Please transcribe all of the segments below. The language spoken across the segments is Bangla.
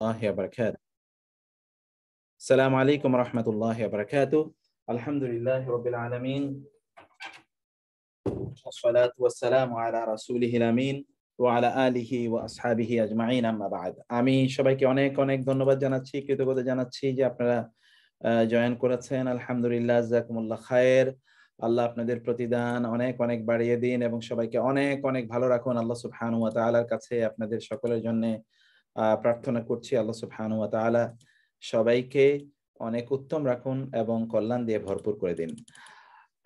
الله وبركاته. السلام عليكم ورحمة الله وبركاته. الحمد لله رب العالمين والصلاة والسلام على رسوله الأمين وعلى آله وأصحابه أجمعين أما بعد. আমি সবাইকে অনেক অনেক ধন্যবাদ জানাচ্ছি, কৃতজ্ঞতা জানাচ্ছি যে আপনারা জয়েন করেছেন। আলহামদুলিল্লাহ, জাযাকুমুল্লাহ খায়ের। আল্লাহ আপনাদের প্রতিদান অনেক অনেক বাড়িয়ে দিন এবং সবাইকে অনেক অনেক ভালো রাখুন। আল্লাহ সুবহানাহু ওয়া তাআলার কাছে আপনাদের সকলের জন্য প্রার্থনা করছি, আল্লাহ সুবহানাহু ওয়া তাআলা সবাইকে অনেক উত্তম রাখুন এবং কল্যাণ দিয়ে ভরপুর করে দিন।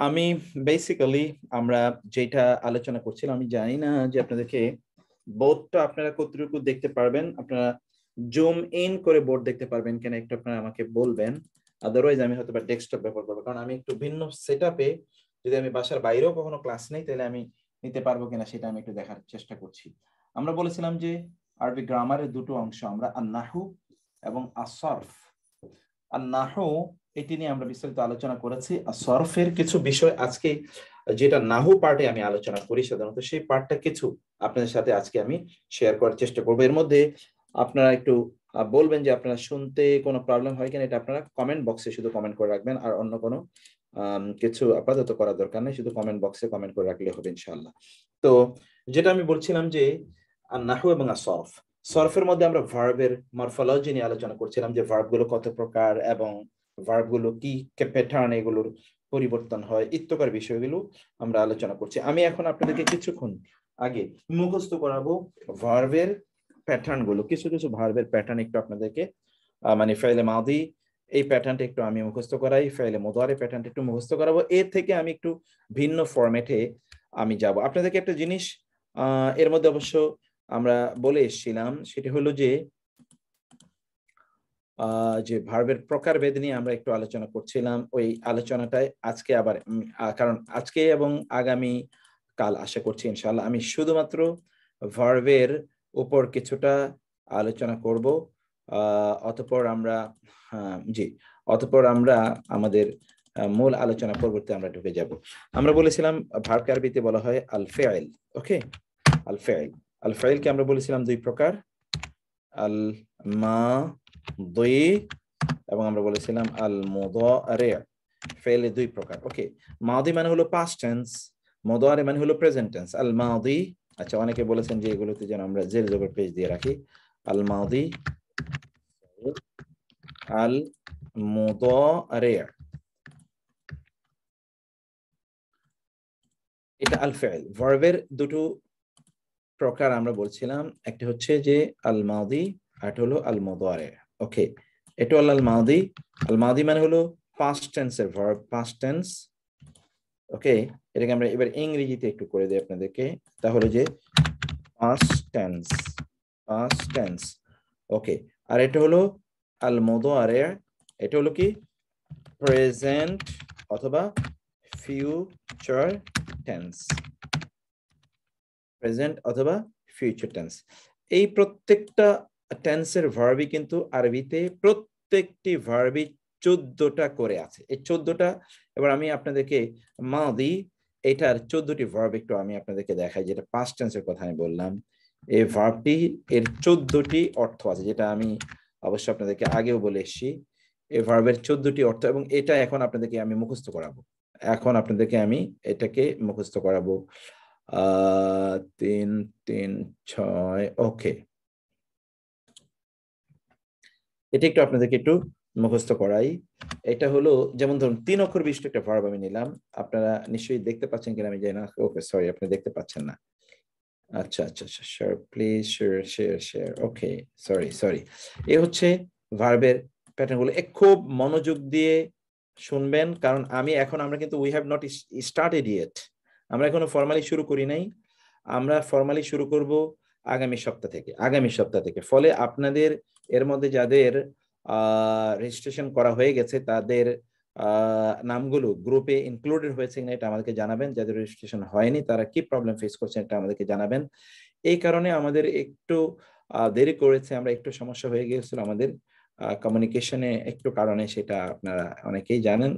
আমি বেসিক্যালি আমরা যেটা আলোচনা করছিলাম, আমি জানি না যে আপনাদেরকে বোর্ডটা আপনারা কতটুকু দেখতে পারবেন, আপনারা জুম ইন করে বোর্ড দেখতে পারবেন কিনা একটু আপনারা আমাকে বলবেন। আদারওয়াইজ আমি হয়তো ডেস্কটপ ব্যবহার করবো, কারণ আমি একটু ভিন্ন সেটআপে, যদি আমি বাসার বাইরেও কখনো ক্লাস নেই তাহলে আমি নিতে পারবো কিনা সেটা আমি একটু দেখার চেষ্টা করছি। আমরা বলেছিলাম যে আরবি গ্রামারের দুটো অংশ, আমরা আন-নাহু এবং আস-সরফ। আন-নাহু এটি নিয়ে আমরা বিস্তারিত আলোচনা করেছি। আর সরফের কিছু বিষয় আজকে, যেটা নাহু পার্টে আমি আলোচনা করি সাধারণত, সেই পার্টটা কিছু আপনাদের সাথে আজকে আমি শেয়ার করার চেষ্টা করবো। এর মধ্যে আপনারা একটু বলবেন যে আপনারা শুনতে কোনো প্রবলেম হয় কিনা, এটা আপনারা কমেন্ট বক্সে শুধু কমেন্ট করে রাখবেন, আর অন্য কোনো কিছু আপাতত করার দরকার নেই, শুধু কমেন্ট বক্সে কমেন্ট করে রাখলে হবে ইনশাআল্লাহ। তো যেটা আমি বলছিলাম যে আন-নাহু এবং আস-সরফ, সরফের মধ্যে আমরা ভার্বের মরফোলজি নিয়ে আলোচনা করছিলাম, যে ভার্বগুলো কত প্রকার এবং ভার্বগুলো কি প্যাটার্ন, এগুলোর পরিবর্তন হয় ইত্যাদি বিষয়গুলো আমরা আলোচনা করছি। আমি এখন আপনাদেরকে কিছুক্ষণ আগে মুখস্থ করাবো ভার্বের প্যাটার্ন গুলো, কিছু কিছু ভার্বের প্যাটার্ন একটু আপনাদেরকে, মানে ফাইলে মাদি এই প্যাটার্নটা একটু আমি মুখস্থ করাই, ফাইলে মুদারি প্যাটার্নটা একটু মুখস্থ করাবো। এর থেকে আমি একটু ভিন্ন ফরম্যাটে আমি যাব। আপনাদেরকে একটা জিনিস এর মধ্যে অবশ্য আমরা বলে এসেছিলাম, সেটি হলো যে ভার্বের প্রকারভেদ নিয়ে আমরা একটু আলোচনা করছিলাম। ওই আলোচনাটায় আজকে আবার, কারণ আজকে এবং আগামী কাল আশা করছি ইনশাআল্লাহ আমি শুধুমাত্র ভার্বের উপর কিছুটা আলোচনা করব। অতঃপর আমরা আমাদের মূল আলোচনা পরবর্তী আমরা ঢুকে যাব। আমরা বলেছিলাম ভার্ব আরবিতে বলা হয় আল ফাইল। ওকে, আল ফাইল, আল ফাইলকে আমরা বলেছিলাম দুই প্রকার, আল মাদি এবং আমরা বলেছিলাম আল মুদারি। ফাইলে দুই প্রকার। ওকে, মাদি মানে হলো পাস্ট টেন্স, মুদারি মানে হলো প্রেজেন্ট টেন্স। আল মাদি, আচ্ছা অনেকে বলেছেন যে এগুলোতে যেন আমরা জের জবর পেজ দিয়ে রাখি। আল মাদি, আল মুদারি, এটা আল ফাইল। ভার্বের দুটো প্রকার আমরা বলছিলাম, একটা হচ্ছে যে আল মাদি, আর হলো আল মুদারি। ওকে, এটা হলো আল মাদি। আল মাদি মানে হলো পাস্ট টেন্সের ভার্ব, পাস্ট টেন্স। ওকে, এটাকে আমরা এবার ইংরেজিতে একটু করে দিই আপনাদেরকে, তাহলে যে পাস্ট টেন্স, পাস্ট টেন্স। ওকে, আর এটা হলো আল মুদারি, এটা হলো কি প্রেজেন্ট অথবা ফিউচার টেন্স, প্রেজেন্ট অথবা ফিউচার টেন্স। এই প্রত্যেকটা টেন্সের ভার্বই কিন্তু আরবিতে প্রত্যেকটি ভার্বই 14টা করে আছে। এই 14টা, এবার আমি আপনাদেরকে মাদি এটার 14টি ভার্ব একটু আমি আপনাদেরকে দেখাই, যেটা পাস্ট টেন্সের কথা আমি বললাম। এই ভার্বটি এর 14টি অর্থ আছে, যেটা আমি অবশ্য আপনাদেরকে আগেও বলে এসেছি। এই ভার্বের 14টি অর্থ, এবং এটা এখন আপনাদেরকে আমি মুখস্থ করাবো। এখন আপনাদেরকে আমি এটাকে মুখস্থ করাবো। 3 3 6। ওকে, এটা একটু আপনাদেরকে একটু মুখস্থ করাই। এটা হলো, যেমন ধরুন 3 অক্ষর বিশিষ্ট একটা ভার্ব আমি নিলাম। আপনারা নিশ্চয়ই দেখতে পাচ্ছেন কিনা আমি জানি না। ওকে, সরি, আপনি দেখতে পাচ্ছেন না। আচ্ছা আচ্ছা আচ্ছা, share please, share share share. Okay, sorry. এ হচ্ছে ভার্বের প্যাটার্ন গুলো। খুব মনোযোগ দিয়ে শুনবেন, কারণ আমরা কিন্তু we have not started yet, আমরা এখনো ফর্মালি শুরু করি নাই। আমরা ফর্মালি শুরু করব আগামী সপ্তাহ থেকে। ফলে আপনাদের এর মধ্যে যাদের রেজিস্ট্রেশন করা হয়ে গেছে তাদের নামগুলো গ্রুপে ইনক্লুডেড হয়েছে কিনা এটা আমাদেরকে জানাবেন। যাদের রেজিস্ট্রেশন হয়নি তারা কি প্রবলেম ফেস করছেন এটা আমাদেরকে জানাবেন। এই কারণে আমাদের একটু দেরি করেছে, আমরা একটু সমস্যা হয়ে গিয়েছিল আমাদের কমিউনিকেশনে একটু কারণে, সেটা আপনারা অনেকেই জানেন।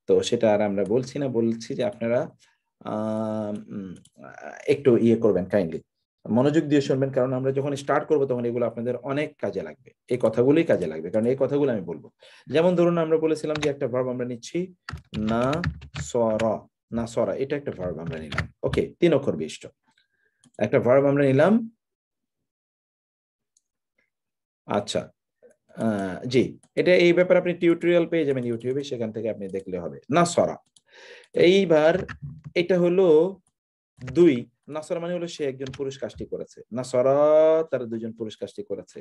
তো সেটা আর আমরা বলছি যে আপনারা একটু ইয়ে করবেন কাইন্ডলি। মনোযোগ দিয়ে শুনবেন, কারণ আমরা যখন স্টার্ট করবো তখন এগুলো আপনাদের অনেক কাজে লাগবে, এই কথাগুলোই কাজে লাগবে, কারণ এই কথাগুলো আমি বলবো। যেমন ধরুন আমরা বলেছিলাম যে একটা ভার্ব আমরা নিচ্ছি না সরা, না সরা, এটা একটা ভার্ব আমরা নিলাম। ওকে, 3 অক্ষর বিশিষ্ট একটা ভার্ব আমরা নিলাম। আচ্ছা, জি, এটা এই ব্যাপারে আপনি টিউটোরিয়াল পেয়ে যাবেন ইউটিউবে, সেখান থেকে আপনি দেখলে হবে। না সরা, এইবার এটা হলো 2, নাসরা মানে হলো সে একজন পুরুষ কাজটি করেছে, নাসরা তারা দুজন পুরুষ কাজটি করেছে।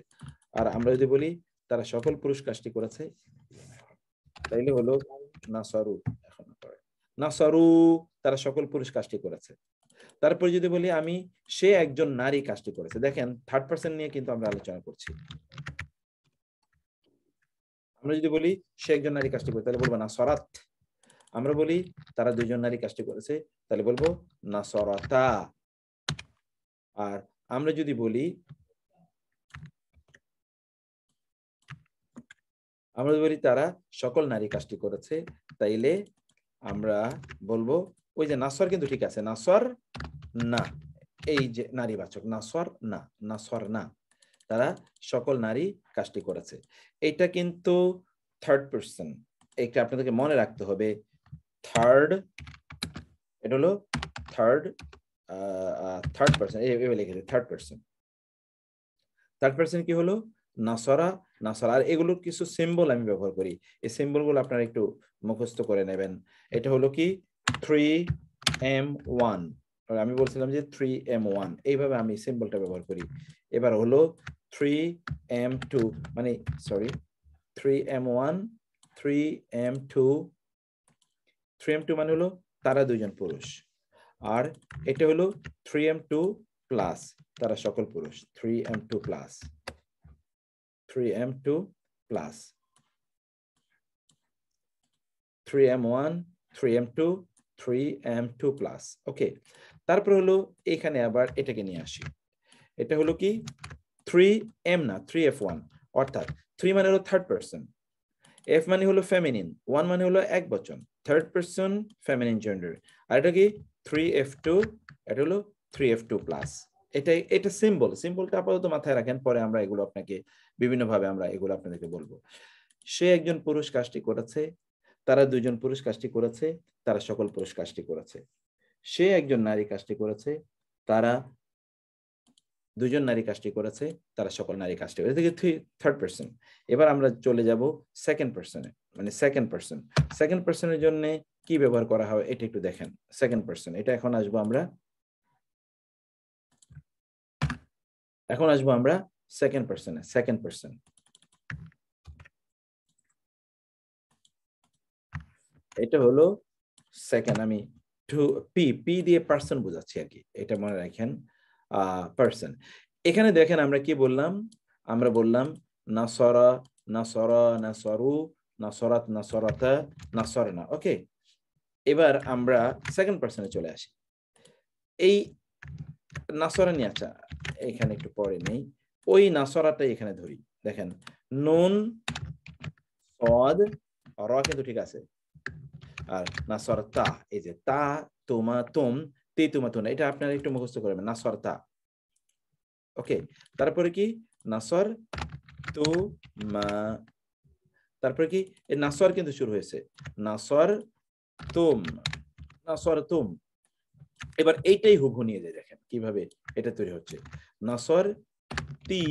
আর আমরা যদি বলি তারা সকল পুরুষ কাজটি করেছে, তাইলে হলো নাসারু। এখন নাসারু তারা সকল পুরুষ কাজটি করেছে। তারপর যদি বলি আমি সে একজন নারী কাজটি করেছে, দেখেন থার্ড পারসন নিয়ে কিন্তু আমরা আলোচনা করছি। আমরা যদি বলি সে একজন নারী কাজটি করেছে তাহলে বলবো নাসরাত। আমরা বলি তারা দুজন নারী কাজটি করেছে তাহলে বলবো নাসরাতা। আর আমরা যদি বলি তারা সকল নারী কাজটি করেছে, তাইলে আমরা বলবো ওই যে নাসর, কিন্তু ঠিক আছে, নাসর না, এই যে নারীবাচক, নাসর না, নাসর না, তারা সকল নারী কাজটি করেছে। এটা কিন্তু থার্ড পারসন, এটা আপনাদেরকে মনে রাখতে হবে। থার্ড, এটা হলো থার্ড থার্ড পারসন, এইভাবে লিখেছে থার্ড পারসন। থার্ড পারসন কি হলো নাসরা, নাসরা। আর এগুলোর কিছু সিম্বল আমি ব্যবহার করি, এই সিম্বলগুলো আপনারা একটু মুখস্থ করে নেবেন। এটা হলো কি 3M1, আমি বলছিলাম যে 3M1, এইভাবে আমি সিম্বলটা ব্যবহার করি। এবার হলো 3M2, মানে সরি 3M1, 3M2, 3M2 মানে হলো তারা দুজন পুরুষ। আর এটা হলো 3M2 প্লাস, তারা সকল পুরুষ, 3M2 plus, 3M2 plus, 3M1, 3M2, 3M2 plus. ওকে, তারপর হলো এখানে আবার এটাকে নিয়ে আসি। এটা হলো কি 3M না 3F1, অর্থাৎ 3 মানে হলো থার্ড পারসন, F মানে হলো ফেমিনিন, 1 মানে হলো এক বচন, থার্ড পারসন ফেমিনিন জেন্ডার। আর এটা কি 3F2, এটা হলো 3F2 প্লাস। এটা সিম্বল, সিম্বলটা আপাতত মাথায় রাখেন, পরে আমরা এগুলো আপনাকে বিভিন্নভাবে আমরা এগুলো আপনাদেরকে বলবো। সে একজন পুরুষ কাজটি করেছে, তারা দুজন পুরুষ কাজটি করেছে, তারা সকল পুরুষ কাজটি করেছে। সে একজন নারী কাজটি করেছে, তারা দুজন নারী কাজটি করেছে, তারা সকল নারী কাজটি করেছে। Third person. এবার আমরা চলে যাব সেকেন্ড পারসনে, মানে সেকেন্ড পারসন। সেকেন্ড পারসনের জন্য কি ব্যবহার করা হয় এটা একটু দেখেন। সেকেন্ড পারসন, এটা এখন আসবো আমরা সেকেন্ড পারসনে। সেকেন্ড পারসন, এটা হলো সেকেন্ড, আমি টু পি পি দিয়ে পারসন বোঝাচ্ছি আর কি, এটা মনে রাখেন। পারসন, এখানে দেখেন আমরা কি বললাম, আমরা বললাম নাসরা, নাসরা, নাসরু, নাসরাত, নাসরাতা, নাসরনা। ওকে, এবার আমরা সেকেন্ড পারসনে চলে আসি। এই নাসরা নিয়ে, আচ্ছা এখানে একটু পরে নেই, ওই নাসরাটাই এখানে ধরি। দেখেন নুন সদ র কিন্তু ঠিক আছে, আর নাসরতা, এই যে তা তোমা তুম, তে তোমা তুম, এটা আপনারা একটু মুখস্থ করবেন, নাসরতা। ওকে, তারপরে কি নাসর তু মা, তারপরে কি এই নাসর কিন্তু শুরু হয়েছে, নাসর তুম, নাসর তুম। এবার এইটাই হুবহু নিয়ে যায়, দেখেন কিভাবে এটা তৈরি হচ্ছে। নাসর তি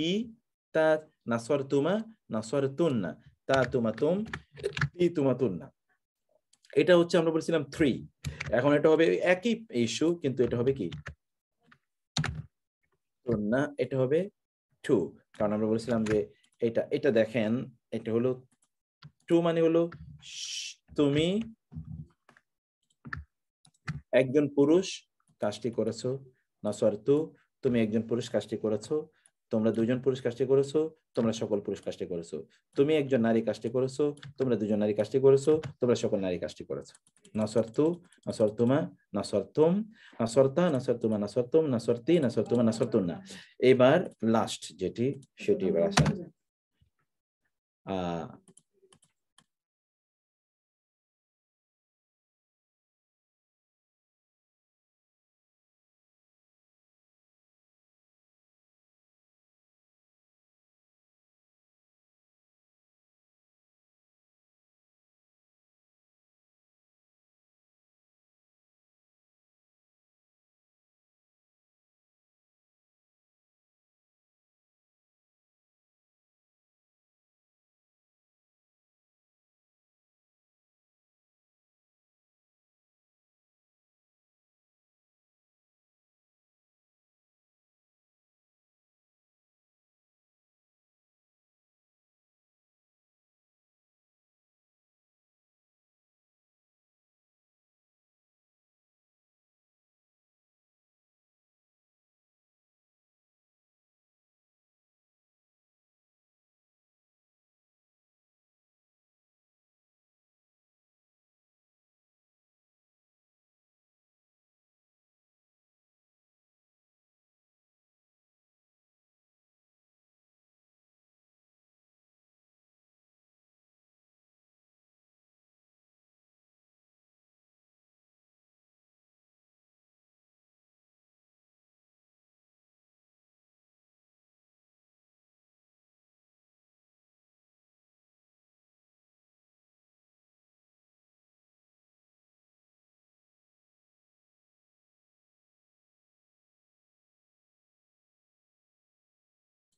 তা, নাসর তুমা, নাসর তুন্না, তা তুমা তুম, তি তুমা তুন্না। এটা হচ্ছে আমরা বলছিলাম 3, এখন এটা হবে একই ইস্যু, কিন্তু এটা হবে কি না, এটা হবে 2, কারণ আমরা বলছিলাম যে এটা এটা দেখেন, এটা হলো 2 মানে হলো তুমি একজন পুরুষ কাজটি করেছো, নাসরতু তুমি একজন পুরুষ কাজটি করেছো, তোমরা দুজন পুরুষ কাজটি করেছো, তোমরা সকল পুরুষ কাজটি করেছো। তুমি একজন নারী কাজটি করেছো, তোমরা দুজন নারী কাজটি করেছো, তোমরা সকল নারী কাজটি করেছো। নাসরতু, নাসরতুমা, নাসরতুম, নাসরতা, নাসরতুমা, নাসরতুম, নাসরতি, নাসরতুমা, নাসরতুন্না। এবার লাস্ট যেটি, সেটি এবার আসেন।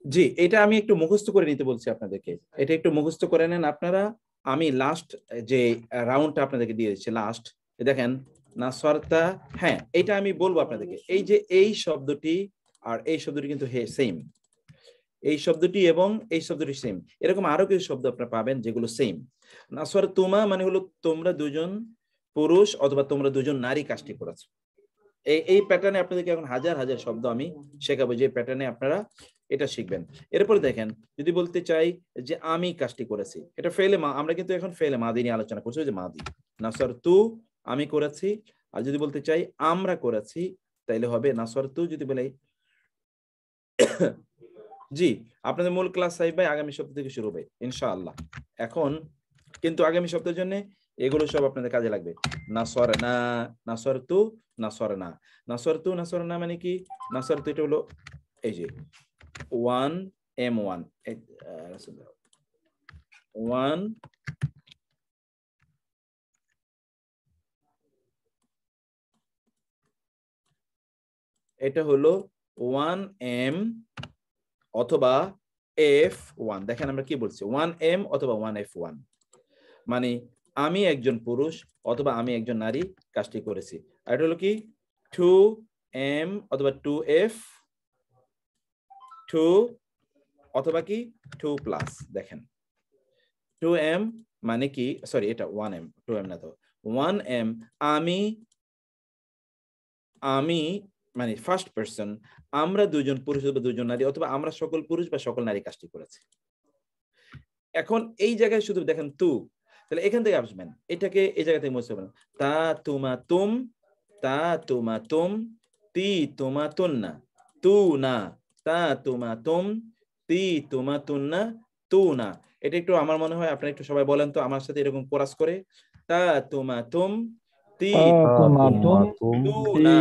জি, এটা আমি একটু মুখস্থ করে নিতে বলছি আপনাদেরকে। এটা একটু মুখস্থ করে নেন আপনারা। আমি লাস্ট যে রাউন্ডটা আপনাদেরকে দিয়ে দিচ্ছি লাস্ট। দেখেন নাসরতা, হ্যাঁ, এটা আমি বলবো আপনাদেরকে। এই যে এই শব্দটি আর এই শব্দটি কিন্তু সেম। এই শব্দটি এবং এই শব্দটি সেম। এরকম আরো কিছু শব্দ আপনারা পাবেন যেগুলো সেম। নাসর তুমা মানে হলো তোমরা দুজন পুরুষ অথবা তোমরা দুজন নারী কাজটি করেছো। এই প্যাটার্নে আপনাদেরকে এখন হাজার হাজার শব্দ আমি শেখাবো, যে প্যাটার্নে আপনারা এটা শিখবেন। এরপরে দেখেন, যদি বলতে চাই যে আমি কাজটি করেছি, এটা ফেলে মা, আমরা কিন্তু এখন ফেলে মাদি নিয়ে আলোচনা করছি, যে মাদি নাসর তু আমি করেছি। আর যদি বলতে চাই আমরা করেছি, তাইলে হবে নাসর তু। যদি বলে জি, আপনাদের মূল ক্লাস সাহেব ভাই আগামী সপ্তাহ থেকে শুরু হবে ইনশাআল্লাহ। এখন কিন্তু আগামী সপ্তাহের জন্য এগুলো সব আপনাদের কাজে লাগবে। নাসর না, নাসর তু, নাসর না। নাসর তু, নাসর না মানে কি? নাসর তু এটা হলো এই যে 1M1 1 এটা হলো 1M অথবা F1। দেখেন আমরা কি বলছি, 1M অথবা 1F1 মানে আমি একজন পুরুষ অথবা আমি একজন নারী কাজটি করেছি। আর এটা হলো কি 2M অথবা 2F 2 অথবা কি 2 প্লাস। দেখেন 2M মানে কি, সরি এটা 1M, 2M না তো 1M। আমি আমি মানে ফার্স্ট পারসন, আমরা দুজন পুরুষ অথবা দুজন নারী অথবা আমরা সকল পুরুষ বা সকল নারী কাজটি করেছি। এখন এই জায়গায় শুধু দেখেন তু, তাহলে এখান থেকে আসবেন, এটাকে এই জায়গা থেকে মুছতে পারেন। তা তুমা তুম, তা তুমা তুম, তি তুমা তুন্না, তু না, তা তুমা তুম, তি তুমা তুন্না, তু না। এটা একটু আমার মনে হয় আপনারা একটু সবাই বলেন তো আমার সাথে এরকম কোরাস করে। তা তুমা তুম, তি তুমা তুম, তু না,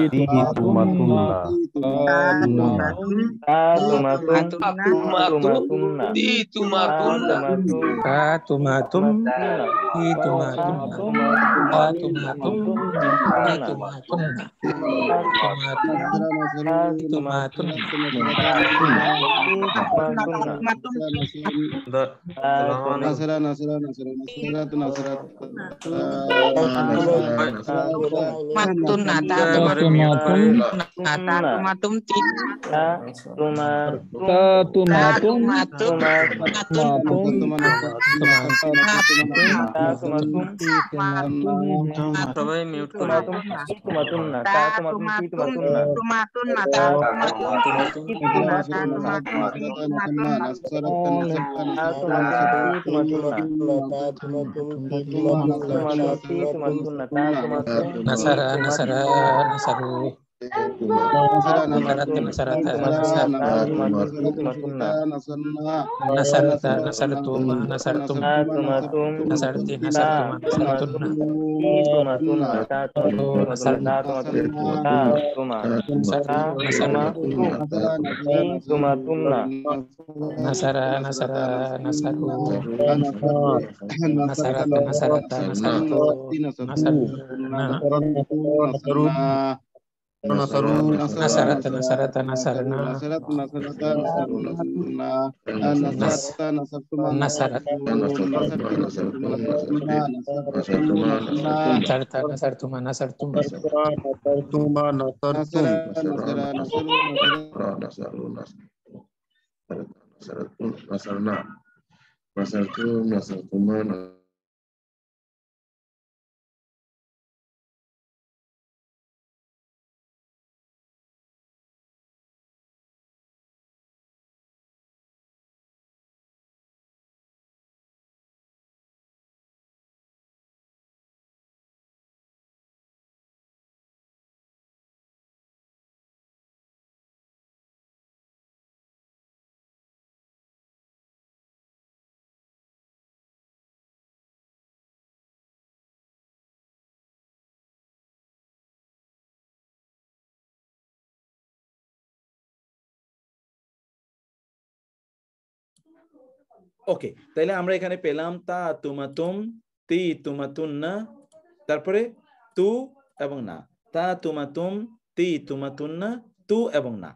সবাই মিউট করে Nasara, Nasara, Nasaru. Nasarata, Nasarata, Nasarata, Nasartum, Nasartum, Nasarti, Nasartum, Nasartuna, Nasara, Nasara, Nasaru, Nasarata, Nasarata, Nasartu, Nasarna, Nasarata, Nasarata, Nasarna, Nasarta, Nasartuma, Nasartum, ওকে, তাইলে আমরা এখানে পেলাম তা তুমা তুম, তি তুমা তুন্না, তারপরে তু এবং না। তা তুমা তুম, তি তুমা তুন্না, তু এবং না।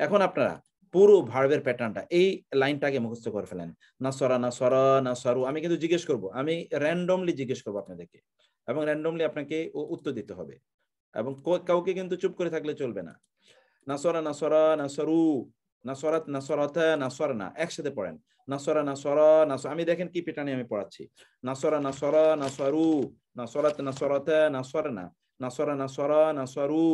এখন আপনারা পুরো ভার্বের প্যাটার্নটা এই লাইনটাকে মুখস্থ করে ফেলেন। নাসরা নাসরা নাসারু। আমি কিন্তু জিজ্ঞেস করব, আমি র্যান্ডমলি জিজ্ঞেস করব আপনাদেরকে, এবং র্যান্ডমলি আপনাকে উত্তর দিতে হবে, এবং কাউকে কিন্তু চুপ করে থাকলে চলবে না। নাসরা নাসরা নাসারু, নাসরাত নাসরাতা নাসরনা, একসাথে পড়েন। নাসরা নাসরা নাস, আমি দেখেন কি প্যাটার্নে আমি পড়াচ্ছি। নাসরা নাসরা নাসারু, নাসরাত নাসরাতা নাসরনা, নাসরা নাসরা নাসারু,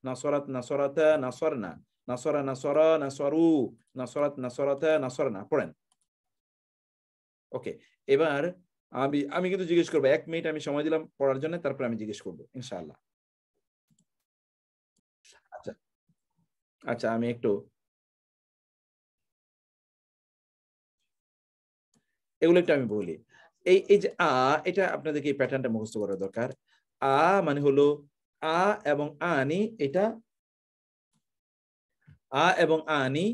নাসরাত নাসরাতা নাসরনা, নাসরা নাসরা নাসারু, নাসরাত নাসরাতা নাসরনা। পড়েন। ওকে, এবার আমি কিন্তু জিজ্ঞেস করবো, 1 মিনিট আমি সময় দিলাম পড়ার জন্য, তারপর আমি জিজ্ঞেস করবো ইনশাআল্লাহ। আচ্ছা আচ্ছা, আমি একটু এগুলো একটু আমি বলি। এই যে এটা আপনাদেরকে এই প্যাটার্নটা মুখস্থ করা দরকার। মানে হলো এবং আনি, এটা এবং আনি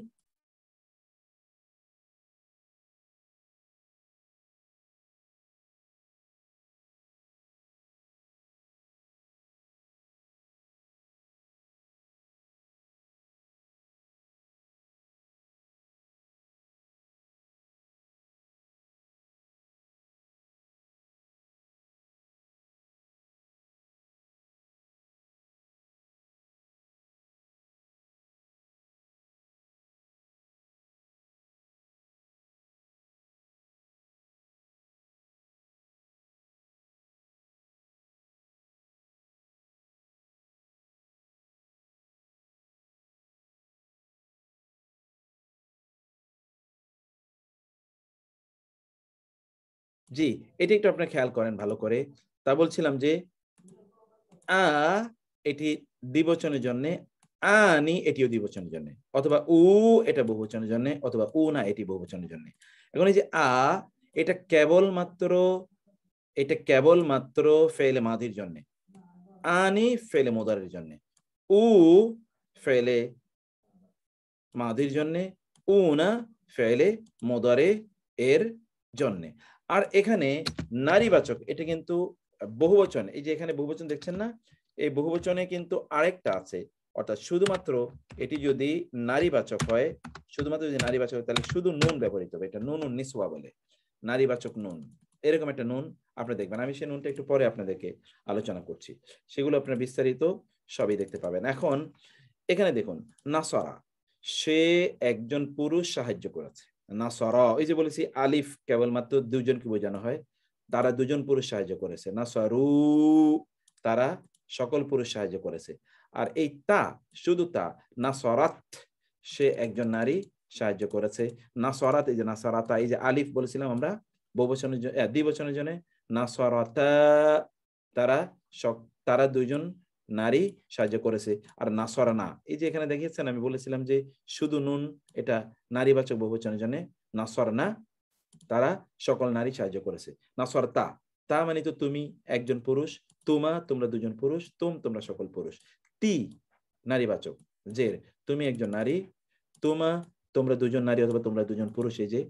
জি, এটা একটু আপনি খেয়াল করেন ভালো করে। তা বলছিলাম যে এটি দ্বিবচনের জন্য, আনি এটিও দ্বিবচনের জন্য, অথবা এটা বহুবচনের জন্য, অথবা না এটি বহুবচনের জন্য। এখন এই যে এটা কেবলমাত্র ফেলে মাদির জন্য, আনি ফেলে মুদারের জন্য, ফেলে মাদির জন্য, না ফেলে মুদারে এর জন্য। আর এখানে নারীবাচক, এটা কিন্তু বহুবচন। এই যে এখানে বহুবচন দেখছেন না, এই বহুবচনে কিন্তু আরেকটা আছে, অর্থাৎ শুধুমাত্র এটি যদি নারীবাচক হয়, তাহলে শুধু নুন ব্যবহৃত হবে। এটা নুন নিসওয়া বলে, নারীবাচক নুন, এরকম একটা নুন আপনি দেখবেন। আমি সেই নুনটা একটু পরে আপনাদেরকে আলোচনা করছি, সেগুলো আপনার বিস্তারিত সবই দেখতে পাবেন। এখন এখানে দেখুন, নাসরা, সে একজন পুরুষ সাহায্য করেছে। নাসরা, এই যে বলেছি আলিফ কেবলমাত্র দুজনকে বোঝানো হয়, তারা দুজন পুরুষ সাহায্য করেছে। নাসারু, তারা সকল পুরুষ সাহায্য করেছে। আর এই শুধু নাসরাত, সে একজন নারী সাহায্য করেছে। নাসরাত, এই যে নাসরাতা, এই যে আলিফ বলেছিলাম আমরা বহুবচনের জন্য, দ্বিবচনের জন্য, নাসরাতা, তারা তারা দুইজন নারী সাহায্য করেছে। আর নাসরানা, এই যে এখানে দেখিয়েছেন, আমি বলেছিলাম যে শুধু নুন, এটা নারীবাচক বহুবচনের জন্য, নাসরানা, তারা সকল নারী সাহায্য করেছে। নাসরতা, মানে তো তুমি একজন পুরুষ, তোমরা দুজন পুরুষ, তোমরা সকল পুরুষ। নারীবাচক, জের, তুমি একজন নারী, তোমরা দুজন নারী, অথবা তোমরা দুজন পুরুষ। এই যে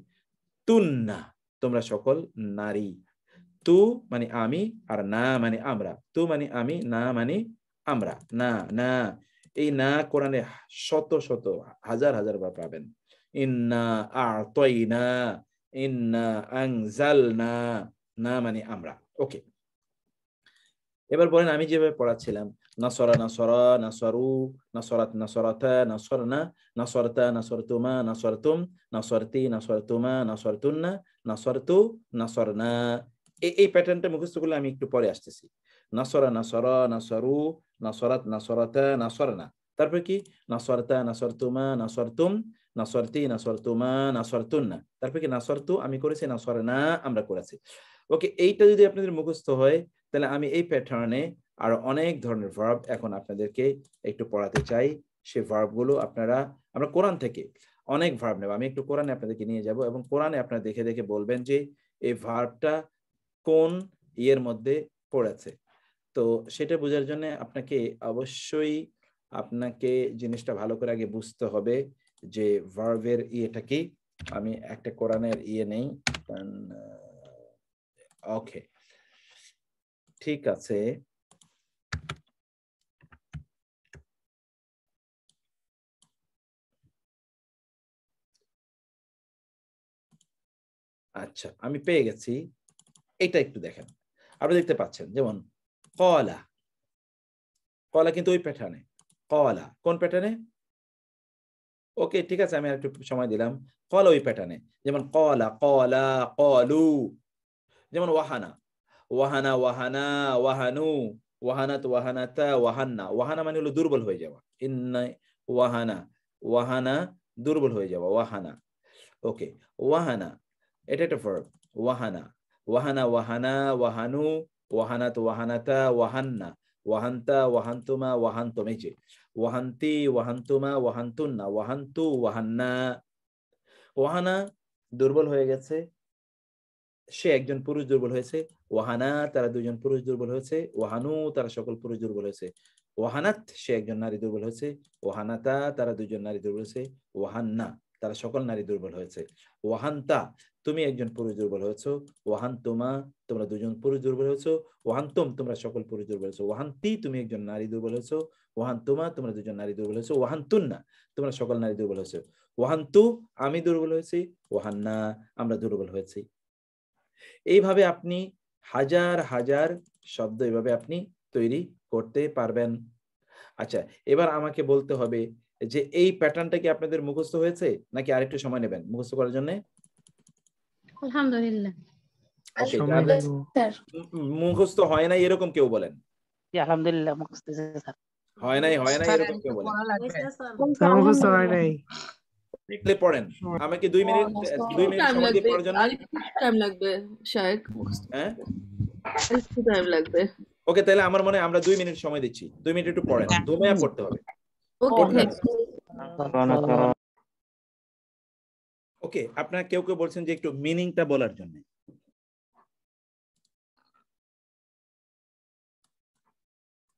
তুন্না, তোমরা সকল নারী। মানে আমি, আর না মানে আমরা। মানে আমি, না মানে আমরা। না না, এই না কোরআনে শত শত হাজার হাজার বার পাবেন। ইন্না আ'তাইনা, ইন্না আনজালনা, না মানে আমরা। ওকে, এবার বলেন, আমি যেভাবে পড়াচ্ছিলাম, নাসরা নাসরা নাসরু, নাসরাত নাসরাতা নাসরনা, নাসরতা নাসরতুমা নাসরতুম, নাসরতি নাসরতুমা নাসরতুন্না, নাসরতু নাসরনা। এই প্যাটার্নটা মুখস্থ করলে আমি একটু পরে আসতেছি। নাসরা নাসরা নাসরু, নাসরাত নাসরাতা নাসরনা, তারপর কি নাসরতা নাসরতুমা নাসরতুম, নাসরতি নাসরতুমা নাসরতুন্না, তারপর কি নাসরতু আমি করেছি, নাসরনা আমরা করেছি। ওকে, এইটা যদি আপনাদের মুখস্থ হয়, তাহলে আমি এই প্যাটার্নে আরো অনেক ধরনের ভার্ব এখন আপনাদেরকে একটু পড়াতে চাই। সেই ভার্বগুলো আমরা কোরআন থেকে অনেক ভার্ব নেব। আমি একটু কোরআনে আপনাদেরকে নিয়ে যাব, এবং কোরআনে আপনারা দেখে দেখে বলবেন যে এই ভার্বটা কোন ইয়ের মধ্যে পড়েছে। তো সেটা বোঝার জন্য অবশ্যই আপনাকে জিনিসটা ভালো করে আগে বুঝতে হবে যে ভার্বের ইয়েটা কি। আমি একটা কোরআনের ইয়ে নেই। ওকে, ঠিক আছে। আচ্ছা, আমি পেয়ে গেছি। এটা একটু দেখেন, আপনি দেখতে পাচ্ছেন যেমন কলা, কলা কিন্তু ওই প্যাটার্নে। কলা কোন প্যাটার্নে? ওকে, ঠিক আছে, আমি একটু সময় দিলাম। কলা ওই প্যাটার্নে, যেমন কলা, কলা, কলু। যেমন ওয়াহানা, ওয়াহানা, ওয়াহানা, ওয়াহানু, ওয়াহানাত, ওয়াহানাতা, ওয়াহান্না। ওয়াহানা মানে হলো দুর্বল হয়ে যাওয়া। ইন্না ওয়াহানা, ওয়াহানা দুর্বল হয়ে যাওয়া, ওয়াহানা। ওকে, ওয়াহানা এটা একটা ভার্ব। ওয়াহানা, ওয়াহানা, ওয়াহানা, ওয়াহানু, ওয়াহানাত, ওয়াহানাতা, ওয়াহান্না, ওয়াহান্তা, ওয়াহান্তুমা, ওয়াহান্তুম। এই যে ওয়াহান্তি, ওয়াহান্তুমা, ওয়াহান্তুন্না, ওয়াহান্তু, ওয়াহান্না। ওয়াহানা দুর্বল হয়ে গেছে, সে একজন পুরুষ দুর্বল হয়েছে। ওয়াহানা তারা দুজন পুরুষ দুর্বল হয়েছে। ওয়াহানু তারা সকল পুরুষ দুর্বল হয়েছে। ওয়াহানাত সে একজন নারী দুর্বল হয়েছে। ওয়াহানাতা তারা দুজন নারী দুর্বল হয়েছে। ওয়াহান্না তারা সকল নারী দুর্বল হয়েছে। ওয়াহান্তা তুমি একজন পুরুষ দুর্বল হয়েছো। ওয়াহান্তুমা তোমরা দুজন পুরুষ দুর্বল হয়েছো। ওয়াহান্তুম তোমরা সকল পুরুষ দুর্বল হয়েছো। ওয়াহান্তি তুমি একজন নারী দুর্বল হয়েছো। ওয়াহান্তুমা তোমরা দুজন নারী দুর্বল হয়েছো। ওয়াহান্তুন্না তোমরা সকল নারী দুর্বল হয়েছো। ওয়াহান্তু আমি দুর্বল হয়েছি। ওয়াহান্না আমরা দুর্বল হয়েছি। এইভাবে আপনি হাজার হাজার শব্দ এইভাবে আপনি তৈরি করতে পারবেন। আচ্ছা, এবার আমাকে বলতে হবে যে এই প্যাটার্নটা কি আপনাদের মুখস্থ হয়েছে নাকি আরেকটু সময় নেবেন মুখস্থ করার জন্য? আলহামদুলিল্লাহ। ওকে, সময় নেব। মুখস্থ হয় নাই এরকম কেউ বলেন। আলহামদুলিল্লাহ মুখস্থ স্যার। হয় নাই এরকম কেউ বলেন। মুখস্থ হয় নাই। লিখলে পড়েন। আমাকে 2 মিনিট সময় দিয়ে পড়ার জন্য। টাইম লাগবে শায়খ। হ্যাঁ, একটু টাইম লাগবে। ওকে, তাহলে আমার মনে হয় আমরা 2 মিনিট সময় দিচ্ছি। 2 মিনিট একটু পড়েন, দমে পড়তে হবে। ওকে, ওকে, আপনারা কেউ কেউ বলছেন যে একটু মিনিংটা বলার জন্য।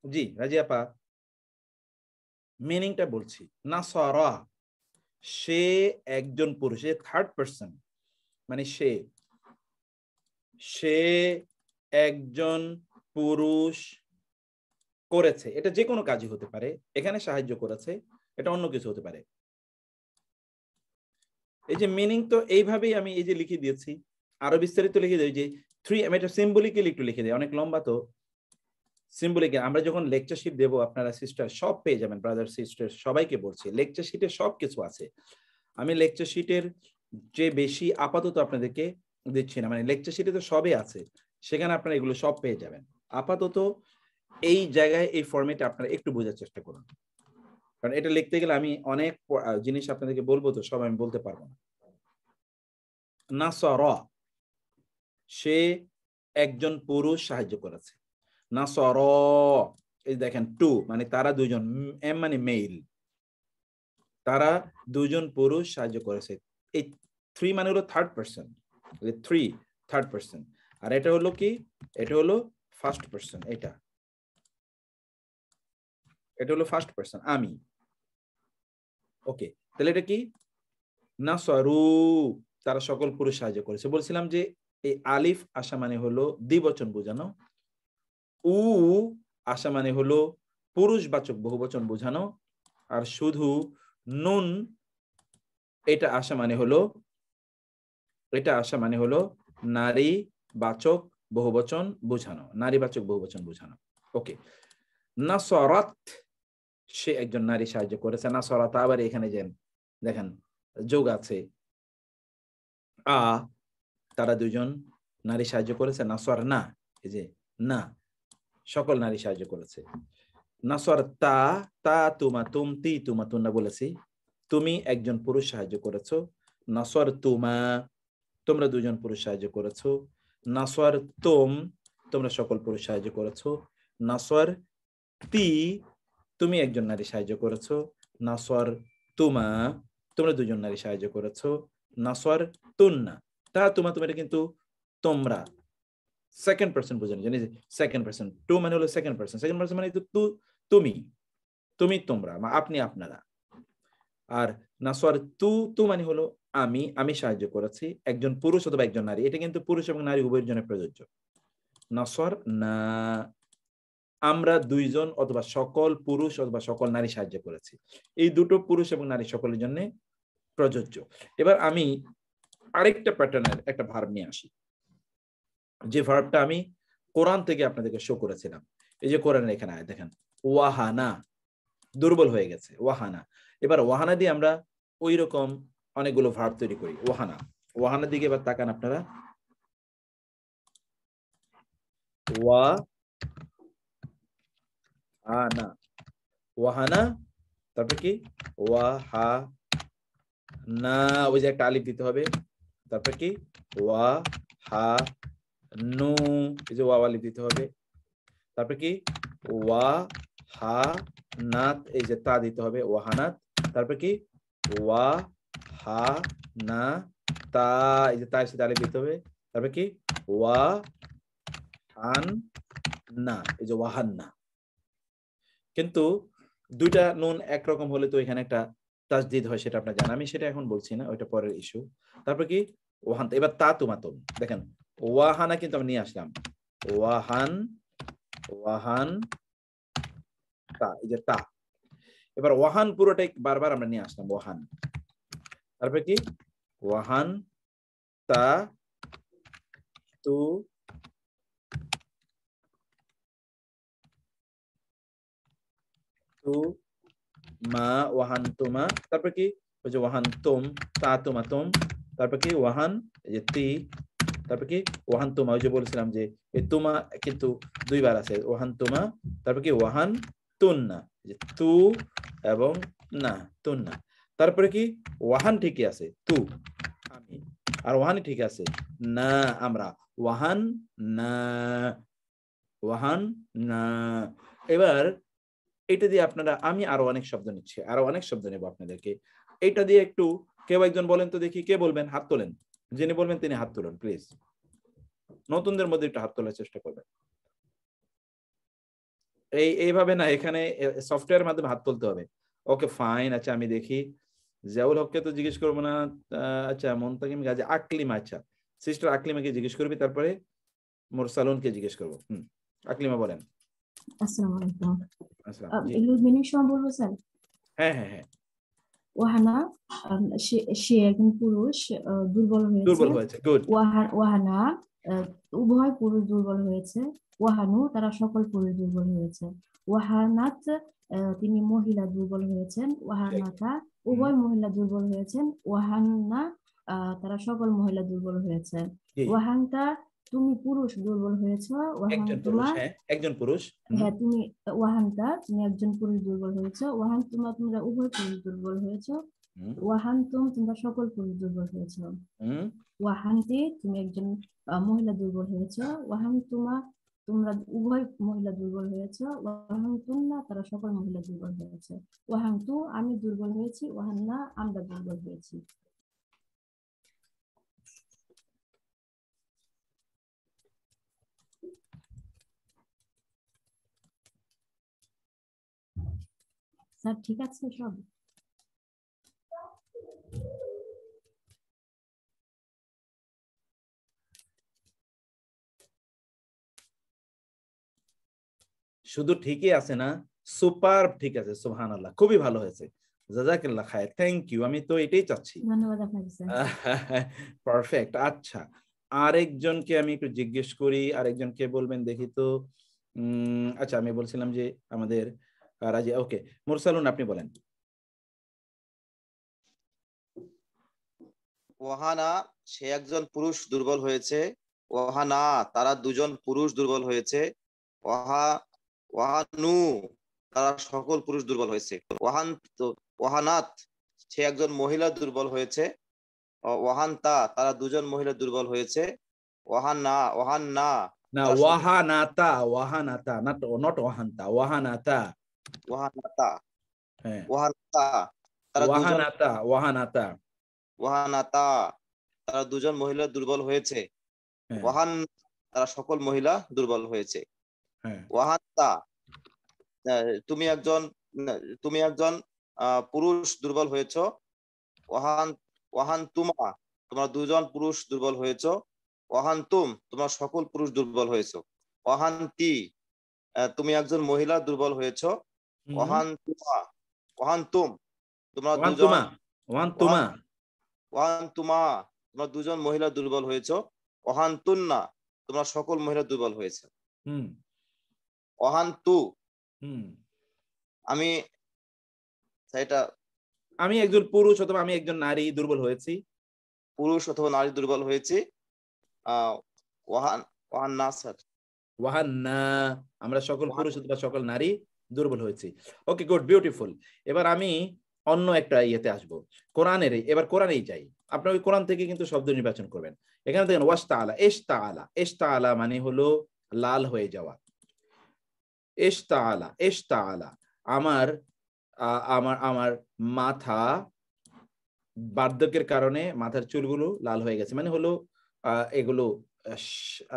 জি রাজিয়া আপা, মিনিংটা বলছি। নাসারা সে একজন পুরুষ, থার্ড পারসন, মানে সে একজন পুরুষ করেছে। এটা যে কোনো কাজই হতে পারে, এখানে সাহায্য করেছে, এটা অন্য কিছু হতে পারে। এই যে মিনিং তো এইভাবেই আমি এই যে লিখে দিয়েছি, আরো বিস্তারিত লিখে দিই যে 3, আমি এটা সিম্বলিক্যালি একটু লিখে দিই, অনেক লম্বা তো। সিম্বলিক্যালি আমরা যখন লেকচার শিট দেবো, আপনারা সিস্টার সব পেয়ে যাবেন, ব্রাদার সিস্টার সবাইকে বলছি, লেকচার শিটে সব কিছু আছে। আমি লেকচার শিটের যে বেশি আপাতত আপনাদেরকে দিচ্ছি না, মানে লেকচার শিটে তো সবই আছে, সেখানে আপনারা এগুলো সব পেয়ে যাবেন। আপাতত এই জায়গায় এই ফরম্যাটে আপনারা একটু বোঝার চেষ্টা করুন, কারণ এটা লিখতে গেলে আমি অনেক জিনিস আপনাদেরকে বলবো, তো সব আমি বলতে পারবো না। নাসরা সে একজন পুরুষ সাহায্য করেছে। নাসর এই দেখেন, টু মানে তারা দুজন, এম মানে মেইল, তারা দুজন পুরুষ সাহায্য করেছে। এই 3 মানে হলো থার্ড পারসন, 3 থার্ড পারসন, আর এটা হলো কি, এটা হলো ফার্স্ট পারসন। এটা হলো ফার্স্ট পারসন, আমি। ওকে, তাহলে এটা কি? নাসরু তারা সকল পুরুষ সাহায্য করেছে। বলছিলাম যে এই আলিফ আসা মানে হলো দ্বিবচন বোঝানো, উ আসা মানে হলো পুরুষবাচক বহুবচন বোঝানো, আর শুধু নুন এটা আসা মানে হলো নারী বাচক বহুবচন বোঝানো, নারীবাচক বহুবচন বোঝানো। ওকে, নাসরাত সে একজন নারী সাহায্য করেছে। নাসরাত আবার এখানে যে দেখেন যোগ আছে, তারা দুজন নারী সাহায্য করেছে। নাসর না, এই যে না, সকল নারী সাহায্য করেছে। নাসর তা তুমা তুমতি তুমা তুন্না বলেছি, তুমি একজন পুরুষ সাহায্য করেছো। নাসর তুমা তোমরা দুজন পুরুষ সাহায্য করেছো। নাসর তোমরা সকল পুরুষ সাহায্য করেছো। নাসর তুমি একজন নারী সাহায্য করেছো। নাসর তোমরা দুজন নারী সাহায্য করেছো। নাসর তুন্না তোমরা এটা কিন্তু তোমরা সেকেন্ড পারসন বোঝানো জানি, সেকেন্ড পারসন। টু মানে হলো সেকেন্ড পারসন, সেকেন্ড পারসন মানে তুমি তোমরা, আপনি আপনারা। আর নাসর তু মানে হলো আমি সাহায্য করেছি, একজন পুরুষ অথবা একজন নারী, এটা কিন্তু পুরুষ এবং নারী উভয়ের জন্য প্রযোজ্য। নাসর না আমরা দুইজন অথবা সকল পুরুষ অথবা সকল নারী সাহায্য করেছি, এই দুটো পুরুষ এবং নারী সকলের জন্য প্রযোজ্য। এবার আমি আরেকটা প্যাটার্নের একটা ভার্ব নিয়ে আসি, যে ভার্বটা আমি কোরআন থেকে আপনাদেরকে শো করেছিলাম। এই যে কোরআনের এখানে আয়াত দেখেন, ওয়াহানা, দুর্বল হয়ে গেছে, ওয়াহানা। এবার ওয়াহানা দিয়ে আমরা ওই রকম অনেকগুলো ভার্ব তৈরি করি। ওয়াহানা, ওয়াহানার দিকে এবার তাকান আপনারা। ওয়াহানা, ওয়াহানা, তারপর কি ওয়াহানা, ওই যে একটা আলিফ দিতে হবে, তারপর কি ওয়াহানু, এই যে ওয়াও আলিফ দিতে হবে, তারপর কি ওয়াহানাত, এই যে তা দিতে হবে, ওয়াহানাত, তারপর কি ওয়াহানাতা, এই যে তার সাথে আলিফ দিতে হবে, তারপর কি ওয়াহান্না, এই যে ওয়াহান্না। কিন্তু দুইটা নুন একরকম হলে তো এখানে একটা তাসদিদ হয়, সেটা আপনার জানা, আমি সেটা এখন বলছি না, ওইটা পরের ইস্যু। তারপর কি ওয়াহান, এবার তা তুমাতুম, দেখেন ওয়াহানা কিন্তু আমি নিয়ে আসলাম, ওয়াহান তা, এই যে তা। এবার ওয়াহান পুরোটাই বারবার আমরা নিয়ে আসলাম, ওয়াহান, তারপর কি ওয়াহান তা তু মা, ওয়াহান তুমা, তারপর কি ওই যে ওয়াহান তুম, তা তুমাতুম, তারপর কি ওয়াহান, এই যে তি, তারপর কি ওয়াহান তুমা, ওই যে বলছিলাম যে এই তুমা কিন্তু দুইবার আছে, ওয়াহান তুমা, তারপর কি ওয়াহান তুন্না, যে তু এবং না, তুন্না। তারপরে কি ওয়াহান ঠিকই আছে, তু আমি, আর ওয়াহান ঠিক আছে না আমরা, ওয়াহান না, ওয়াহান না। এবার এটা দিয়ে আপনারা, আমি আরো অনেক শব্দ নিচ্ছি, আরো অনেক শব্দ নেব আপনাদেরকে। এটা দিয়ে একটু কেউ একজন বলেন তো দেখি, কে বলবেন? হাত তোলেন, যিনি বলবেন তিনি হাত তুলুন প্লিজ। নতুনদের মধ্যে একটু হাত তোলার চেষ্টা করবেন। এইভাবে না, এখানে সফটওয়্যারের মাধ্যমে হাত তুলতে হবে। ওকে ফাইন, আচ্ছা আমি দেখি, জিয়াউল হককে তো জিজ্ঞেস করবো না, আচ্ছা মুনতাকিম গাজী, আকলিমা, আচ্ছা সিস্টার আকলিমাকে জিজ্ঞেস করবি, তারপরে মুরসালুনকে জিজ্ঞেস করবো। আকলিমা বলেন। আসসালামু আলাইকুম। আসসালাম, জি। এগুলো মিনিট সময় বলবো স্যার? হ্যাঁ হ্যাঁ হ্যাঁ। ওয়াহানা, সে একজন পুরুষ দুর্বল হয়েছে। গুড। ওয়াহানা, উভয় পুরুষ দুর্বল হয়েছে। ওয়াহানু, তারা সকল পুরুষ দুর্বল হয়েছে। ওয়াহানাত, তিনি মহিলা দুর্বল হয়েছেন। ওয়াহানাতা, উভয় মহিলা দুর্বল হয়েছেন। ওয়াহান্না, তারা সকল মহিলা দুর্বল হয়েছে। ওয়াহান্তা, তুমি পুরুষ দুর্বল হয়েছ। একজন পুরুষ, হ্যাঁ তুমি ওয়াহান্তা, তুমি একজন পুরুষ দুর্বল হয়েছ। ওয়াহান তুমা, তোমরা উভয় পুরুষ দুর্বল হয়েছ। ওয়াহান তুম, তোমরা সকল পুরুষ দুর্বল হয়েছ। ওয়াহান্তি, তুমি একজন মহিলা দুর্বল হয়েছ। ওয়াহান তুমা, তোমরা উভয় মহিলা দুর্বল হয়েছ। ওয়াহান তুমনা, তারা সকল মহিলা দুর্বল হয়েছে। ওয়াহান তু, আমি দুর্বল হয়েছি। ওয়াহান্না, আমরা দুর্বল হয়েছি। স্যার ঠিক আছে সব? শুধু ঠিকই আছে না, সুপার ঠিক আছে, সুবহানাল্লাহ, খুবই ভালো হয়েছে, জাযাকাল্লাহ খায়ের, থ্যাংক ইউ, আমি তো এটাই চাচ্ছি। ধন্যবাদ আপনাকে স্যার। পারফেক্ট। আচ্ছা আরেকজনকে আমি একটু জিজ্ঞেস করি, আরেকজনকে বলবেন দেখি তো। আচ্ছা আমি বলছিলাম যে আমাদের রাজি, ওকে মুরসালুন আপনি বলেন। ওয়াহানা, সে একজন পুরুষ দুর্বল হয়েছে। ওয়াহানা, তারা দুজন পুরুষ দুর্বল হয়েছে। ওয়াহানু, তারা সকল পুরুষ দুর্বল হয়েছে। ওয়াহানাত, সে একজন মহিলা দুর্বল হয়েছে। ওয়াহান্তা, তারা দুজন মহিলা দুর্বল হয়েছে। ওয়াহান্না, না ওয়াহানাতা, ওয়াহানাতা, নট ওয়াহান্তা, ওয়াহানাতা, হ্যাঁ তারা ওয়াহানাতা, তারা দুজন মহিলা দুর্বল হয়েছে। ওয়াহান, তারা সকল মহিলা দুর্বল হয়েছে। ওয়াহান্তা, তুমি একজন পুরুষ দুর্বল হয়েছ। ওয়াহান তুমা, তোমরা দুজন পুরুষ দুর্বল হয়েছ। ওয়াহান তুম, তোমরা সকল পুরুষ দুর্বল হয়েছ। ওয়াহান্তি, তুমি একজন মহিলা দুর্বল হয়েছ। ওয়াহান তুম, তোমরা দুজন, ওয়াহান তুমা, তোমরা দুজন মহিলা দুর্বল হয়েছো। ওয়াহান্তুন্না, তোমরা সকল মহিলা দুর্বল হয়েছে। ওয়াহান্তু, আমি এটা আমি একজন পুরুষ অথবা আমি একজন নারী দুর্বল হয়েছি। পুরুষ অথবা নারী দুর্বল হয়েছে। ওয়াহান্না, আমরা সকল পুরুষ অথবা সকল নারী দুর্বল হয়েছি। ওকে, গুড, বিউটিফুল। এবার আমি অন্য একটা ইয়েতে আসবো, কোরআনের। এবার কোরআনেই যাই। আপনার ওই কোরআন থেকে কিন্তু শব্দ নির্বাচন করবেন। এখানে দেখেন ওয়াস্তাআলা, ইশতাআলা। ইশতাআলা মানে হলো লাল হয়ে যাওয়া। ইশতাআলা, ইশতাআলা, আমার আমার আমার মাথা বার্ধক্যের কারণে মাথার চুলগুলো লাল হয়ে গেছে, মানে হলো এগুলো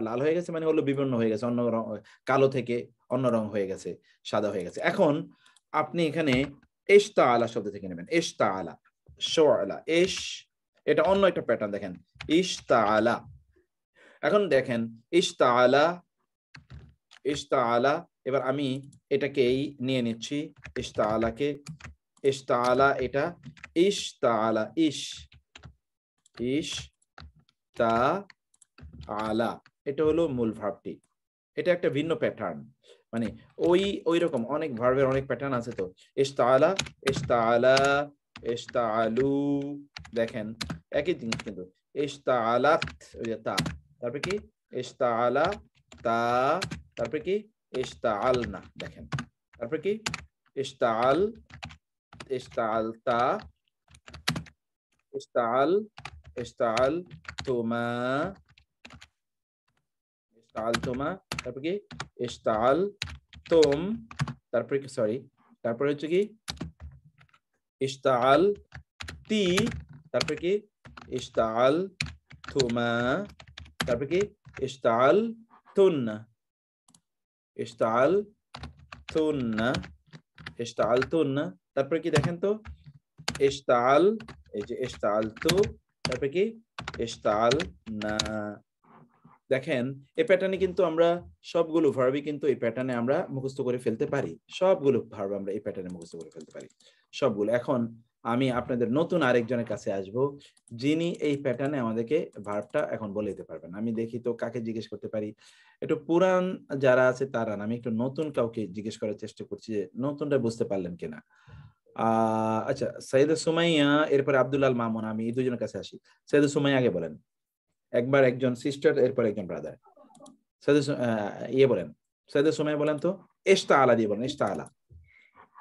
লাল হয়ে গেছে, মানে হলো বিবর্ণ হয়ে গেছে, অন্য রং, কালো থেকে অন্য রং হয়ে গেছে, সাদা হয়ে গেছে। এখন আপনি এখানে ইশতাআলা শব্দ থেকে নেবেন। ইশতাআলা, শুআলা, ইশ, এটা অন্য একটা প্যাটার্ন। দেখেন ইশতাআলা। এখন দেখেন ইশতাআলা, ইশতাআলা। এবার আমি এটাকেই নিয়ে নিচ্ছি, ইশতাআলাকে। ইশতাআলা, এটা ইশতাআলা, ইশ, ইশ তা আলা, এটা হলো মূল ভার্বটি। এটা একটা ভিন্ন প্যাটার্ন, মানে ওই রকম অনেক ভার্বের অনেক প্যাটার্ন আছে। তো ইশতাআলা, ইশতাআলা, ইশতাআলু, দেখেন একই জিনিস কিন্তু। ইশতাআলাত, ওই যে তা, তারপরে কি ইশতাআলা তা, তারপরে কি ইশতাআলনা, দেখেন তারপরে কি ইশতাআল, ইশতাআলতা, ইশতাআল, ইশতাআল তুমা, ইশতাআল তুমা, তারপর কি ইশতাআল তুম, তারপরে কি সরি, তারপরে হচ্ছে কি ইশতাআল তি, তারপরে কি ইশতাআল তুমা, তারপরে কি ইশতাআল তুন্না, ইশতাআল তুন্না, ইশতাআল তুন্না, তারপরে কি দেখেন তো ইশতাআল, এই যে ইশতাআল তু, তারপরে কি ইশতাআল না। দেখেন এই প্যাটার্নে কিন্তু আমরা সবগুলো ভার্বই কিন্তু এই প্যাটার্নে আমরা মুখস্থ করে ফেলতে পারি। সবগুলো ভার্ব আমরা এই প্যাটার্নে মুখস্থ করে ফেলতে পারি, সবগুলো। এখন আমি আপনাদের নতুন আরেকজনের কাছে আসব, যিনি এই প্যাটার্নে আমাদেরকে ভার্বটা এখন বলে দিতে পারবেন। আমি দেখি তো কাকে জিজ্ঞেস করতে পারি। একটু পুরান যারা আছে তারা না, আমি একটু নতুন কাউকে জিজ্ঞেস করার চেষ্টা করছি যে নতুনটা বুঝতে পারলেন কিনা। আচ্ছা, সৈয়দা সুমাইয়া, এরপরে আব্দুল আল মামুন, আমি এই দুজনের কাছে আসি। সৈয়দা সুমাইয়া আগে বলেন, একবার একজন সিস্টার, এরপর একজন ব্রাদার। ইয়ে বলেন, সৈয়দা সুমাইয়া বলেন তো, ইশতাআলা দিয়ে বলেন, ইশতাআলা।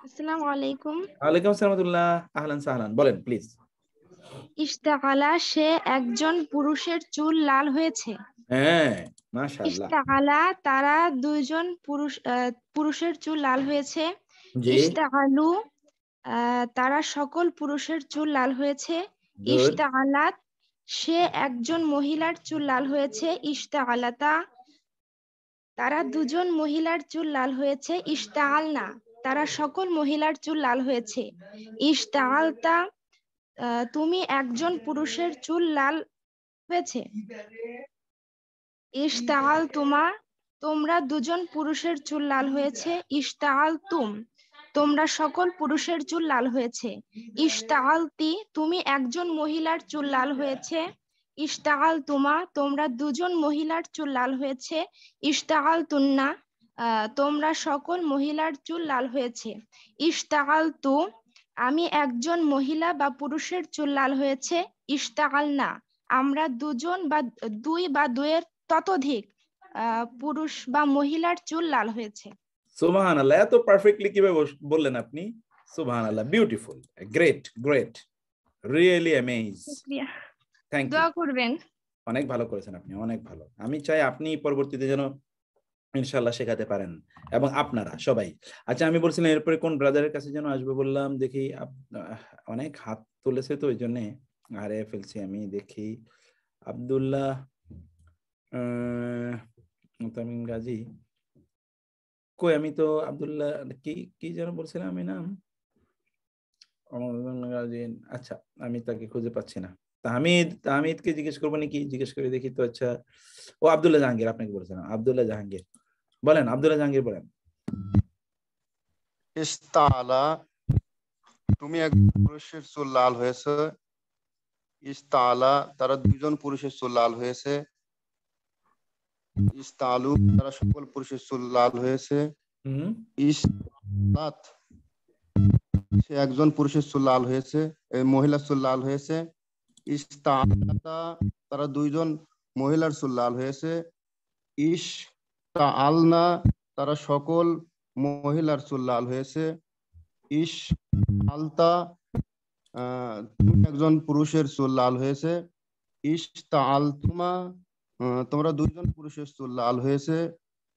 আসসালামু আলাইকুম। ওয়ালাইকুম আসসালাম ওয়া রাহমাতুল্লাহ, আহলান সাহলান, বলেন প্লিজ। ইশতাআলা, সে একজন পুরুষের চুল লাল হয়েছে। হ্যাঁ, মাশাআল্লাহ। ইশতাআলা, তারা দুইজন পুরুষের চুল লাল হয়েছে। জি, ইশতাআলু, তারা সকল পুরুষের চুল লাল হয়েছে। গুড। ইশতাআলাত, সে একজন মহিলার চুল লাল হয়েছে। ইশতাআলাতা, তারা দুজন মহিলার চুল লাল হয়েছে। ইশতাআলনা, তারা সকল মহিলার চুল লাল হয়েছে। ইশতাআলতা, তুমি একজন পুরুষের চুল লাল হয়েছে। ইশতাআল তুমা, তোমরা দুজন পুরুষের চুল লাল হয়েছে। ইশতাআল তুম, তোমরা সকল পুরুষের চুল লাল হয়েছে। ইশতাআল তি, তুমি একজন মহিলার চুল লাল হয়েছে। ইশতাআল তুমা, তোমরা দুজন মহিলার চুল লাল হয়েছে। ইশতাআল তুন্না, তোমরা সকল মহিলার চুল লাল হয়েছে। ইশতাআল তু, আমি একজন মহিলা বা পুরুষের চুল লাল হয়েছে। ইশতাআল না, আমরা দুজন বা দুই বা দুয়ের ততোধিক পুরুষ বা মহিলার চুল লাল হয়েছে। সুবহানাল্লাহ, এত পারফেক্টলি কিভাবে বললেন আপনি! সুবহানাল্লাহ, beautiful, great, great, really amaze. Thank you, দোয়া করবেন। অনেক ভালো করেছেন আপনি, অনেক ভালো। আমি চাই আপনি পরবর্তীতে যেন ইনশাআল্লাহ শেখাতে পারেন, এবং আপনারা সবাই। আচ্ছা, আমি বলছিলাম এরপরে কোন ব্রাদারের কাছে যেন আসবে বললাম, দেখি অনেক হাত তুলেছে তো ওই জন্য হারিয়ে ফেলছি আমি। দেখি আব্দুল্লাহ মুতামিম গাজী কই, আমি তো আব্দুল্লাহ কি কি যেন বলছিলাম আমি নাম, আচ্ছা আমি তাকে খুঁজে পাচ্ছি না। তাহমিদকে জিজ্ঞেস করবো নাকি, জিজ্ঞেস করে দেখি তো। আচ্ছা, ও আব্দুল্লাহ জাহাঙ্গীর, আপনাকে বলছিলাম আব্দুল্লাহ জাহাঙ্গীর। বলেন আব্দুল্লাহ জাহাঙ্গীর, বলেন। ইশতাআলা, তুমি এক পুরুষের চুল লাল হয়েছে। ইস্তালা তারা দুইজন পুরুষের চুল লাল হয়েছে। ইস্তালু তারা সকল পুরুষের চুল লাল হয়েছে। ইস্তালাত সে একজন পুরুষের চুল লাল হয়েছে, মহিলার চুল লাল হয়েছে। ইস্তালাতা তারা দুইজন মহিলার চুল লাল হয়েছে। ইশতাআলনা তারা সকল মহিলার চুল লাল হয়েছে। ইশতাআলতা তুমি একজন পুরুষের চুল লাল হয়েছে। ইশতাআলতুমা তোমরা দুইজন পুরুষের চুল লাল হয়েছে।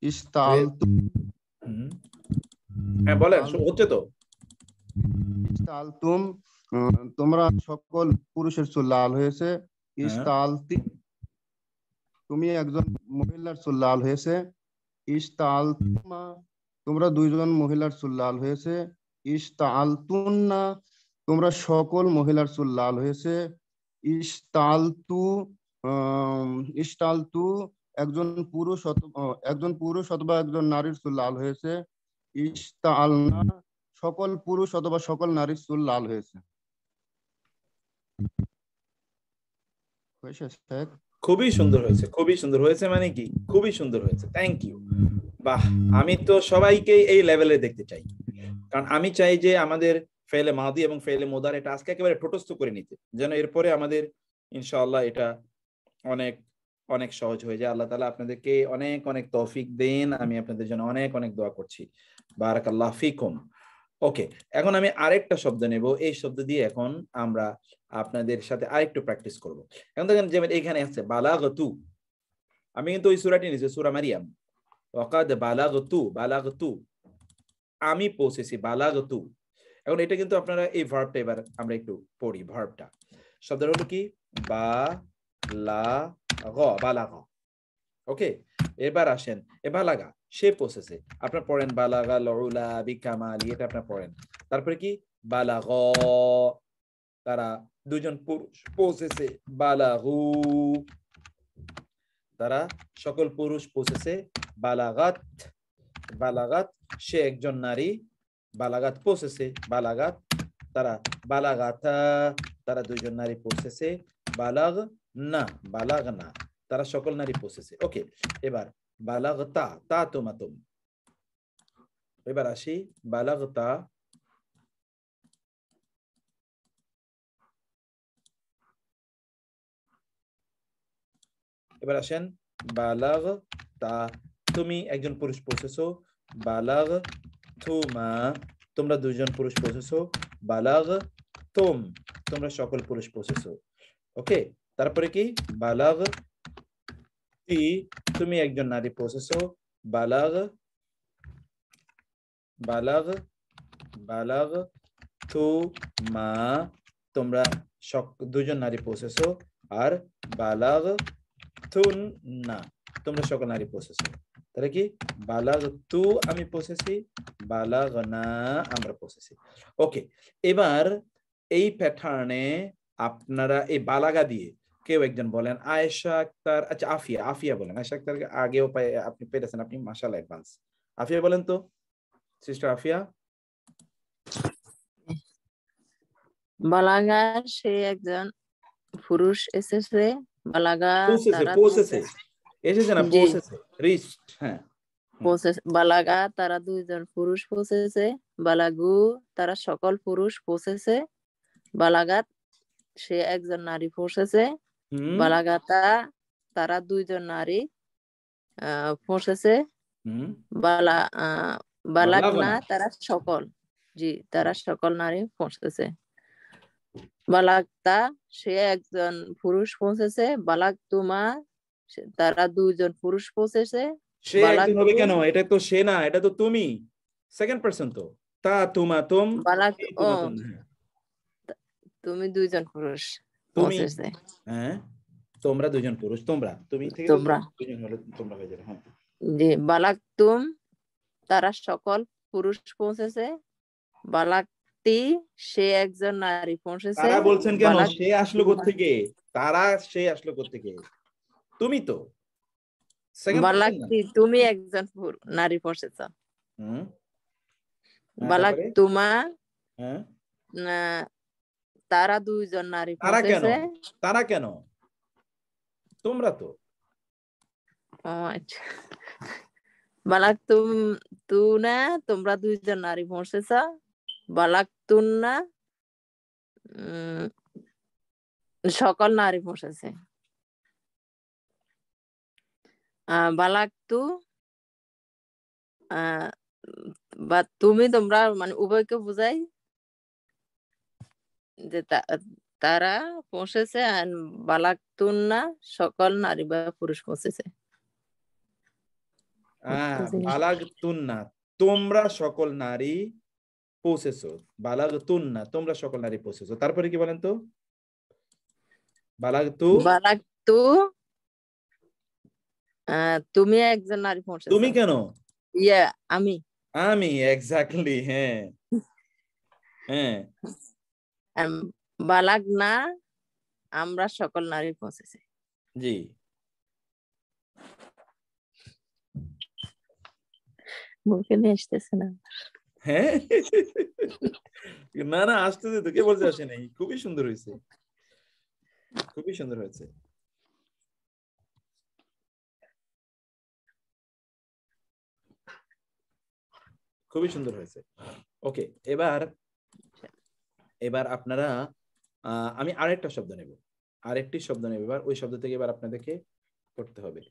ইশতাআলতুম হ্যাঁ বলেন, হচ্ছে তো। ইশতাআলতুম তোমরা সকল পুরুষের চুল লাল হয়েছে। ইশতাআলতি তুমি একজন মহিলার চুল লাল হয়েছে। ইশতাআলতুমা তোমরা দুইজন মহিলার চুল লাল হয়েছে। ইশতাআলতুন্না তোমরা সকল মহিলার চুল লাল হয়েছে। ইশতাআলতু একজন পুরুষ অথবা একজন নারীর চুল লাল হয়েছে। ইশতাআলনা সকল পুরুষ অথবা সকল নারীর চুল লাল হয়েছে। খুবই সুন্দর হয়েছে, খুবই সুন্দর হয়েছে, মানে কি খুবই সুন্দর হয়েছে। Thank you. বাহ, আমি তো সবাইকে এই লেভেলে দেখতে চাই, কারণ আমি চাই যে আমাদের ফেলে মাদি এবং ফেলে মোদার এটা আজকে একেবারে ঠোঁটস্থ করে নিতে, যেন এরপরে আমাদের ইনশাআল্লাহ এটা অনেক অনেক সহজ হয়ে যায়। আল্লাহ তাআলা আপনাদেরকে অনেক অনেক তৌফিক দেন। আমি আপনাদের জন্য অনেক অনেক দোয়া করছি। বারাকাল্লাহু ফিকুম। ওকে, এখন আমি আরেকটা শব্দ নেব। এই শব্দ দিয়ে এখন আমরা আপনাদের সাথে আরেকটু প্র্যাকটিস করব। এখন দেখেন যেমন এখানে আছে বালাগতু, আমি কিন্তু ওই সূরাটি নিয়েছি, সূরা মারিয়াম। ওয়াকাদ বালাগতু আমি পৌঁছেছি, বালাগতু। এখন এটা কিন্তু আপনারা এই ভার্বটা এবার আমরা একটু পড়ি। ভার্বটা শব্দটা হলো কি বালাগা। ওকে, এবার আসেন বালাগা সে পৌঁছেছে। আপনার পড়েন বালাগা লউলা বিকামালি, এটা আপনার পড়েন। তারপরে কি বালাগ তারা দুজন পুরুষ পৌঁছেছে। বালাগু তারা সকল পুরুষ পৌঁছেছে। বালাগাত সে একজন নারী। বালাগাত পৌঁছেছে। বালাগাত তারা বালাগাতা তারা দুইজন নারী পৌঁছেছে। বালাগ না তারা সকল নারী পৌঁছেছে। ওকে, এবার বালাগতা তা তুমাতুম। এবার আসি বালাগতা এবার আসেন বালাগ তা তুমি একজন পুরুষ পৌঁছেছো। বালাগ তুমা তোমরা দুইজন পুরুষ পৌঁছেছো। বালাগ তুম তোমরা সকল পুরুষ পৌঁছেছো। ওকে, তারপরে কি বালাগ তি তুমি একজন নারী পৌঁছেছো। বালাগ তুমা তোমরা দুজন নারী পৌঁছেছো। আর বালাগ তুন্না তোমরা সকল নারী পৌঁছেছো। তাহলে কি বালাগ তু আমি পৌঁছেছি, বালাগ না আমরা পৌঁছেছি। ওকে, এবার এই প্যাটার্নে আপনারা এই বালাগা দিয়ে কেউ একজন বলেন। আয়েশা আক্তার, আচ্ছা আফিয়া বলেন। আয়েশা আক্তার আগেও আপনি পেরেছেন, আপনি মাশাআল্লাহ অ্যাডভান্স। আফিয়া বলেন তো, সিস্টার আফিয়া। বালাগা সে একজন পুরুষ এসেছে। বালাগা পৌঁছেছে এসেছে না পৌঁছেছে রিচড। হ্যাঁ, বালাগা তারা দুইজন পুরুষ পৌঁছেছে। বালাগু তারা সকল পুরুষ পৌঁছেছে। বালাগাত সে একজন নারী পৌঁছেছে। বালাগাতা তারা দুইজন নারী পৌঁছেছে। বালাগনা তারা সকল নারী পৌঁছেছে। বালাগতা সে একজন পুরুষ পৌঁছেছে। বালাগতুমা তারা দুইজন পুরুষ পৌঁছেছে। সে একজন হবে কেন? এটা তো সে না, এটা তো তুমি, সেকেন্ড পারসন তো। তা তুমা তুম তুমি দুইজন পুরুষ পৌঁছেছে। হ্যাঁ, তোমরা দুইজন পুরুষ। তুমি থেকে দুইজন হলো তোমরা হয়ে যাবে। হ্যাঁ জি, বালাগতুম তারা সকল পুরুষ পৌঁছেছে। বালাগতি সে একজন নারী পৌঁছেছে। তারা বলছেন কেন? সে আসলো কোত্থেকে? সে আসলো কোত্থেকে? তুমি তো বালাগতি তুমি একজন নারী পৌঁছেছ। বালাগতুমা তারা দুইজন নারী তারা কেন পৌঁছেছে। তারা কেন তোমরা তো ও আচ্ছা। বালাক তু না তোমরা দুইজন নারী পৌঁছেছ। বালাক তুন না সকল নারী পৌঁছেছে। বালাক তু বা তুমি তোমরা মানে উভয়কে বুঝাই যে তারা পৌঁছেছে। বালাক তুন না সকল নারী বা পুরুষ পৌঁছেছে। বালাগতুন্না তোমরা সকল নারী পৌঁছেছো। বালাগতুন্না তোমরা সকল নারী পৌঁছেছো। তারপরে কি বলেন তো? বালাগতু তুমি একজন নারী পৌঁছেছো। তুমি কেন? ইয়া আমি এক্স্যাক্টলি। হ্যাঁ হ্যাঁ। বালাগ না আমরা সকল নারী পৌঁছেছি। জি মুখে নিয়ে আসতেছে না। হ্যাঁ না আসতেছে তো, কে বলছে আসে নাই? খুবই সুন্দর হয়েছে, খুবই সুন্দর হয়েছে। খুবই সুন্দর হয়েছে। ওকে, এবার আপনারা আমি আরেকটা শব্দ নেব, আরেকটি শব্দ নেব। এবার ওই শব্দ থেকে এবার আপনাদেরকে করতে হবে।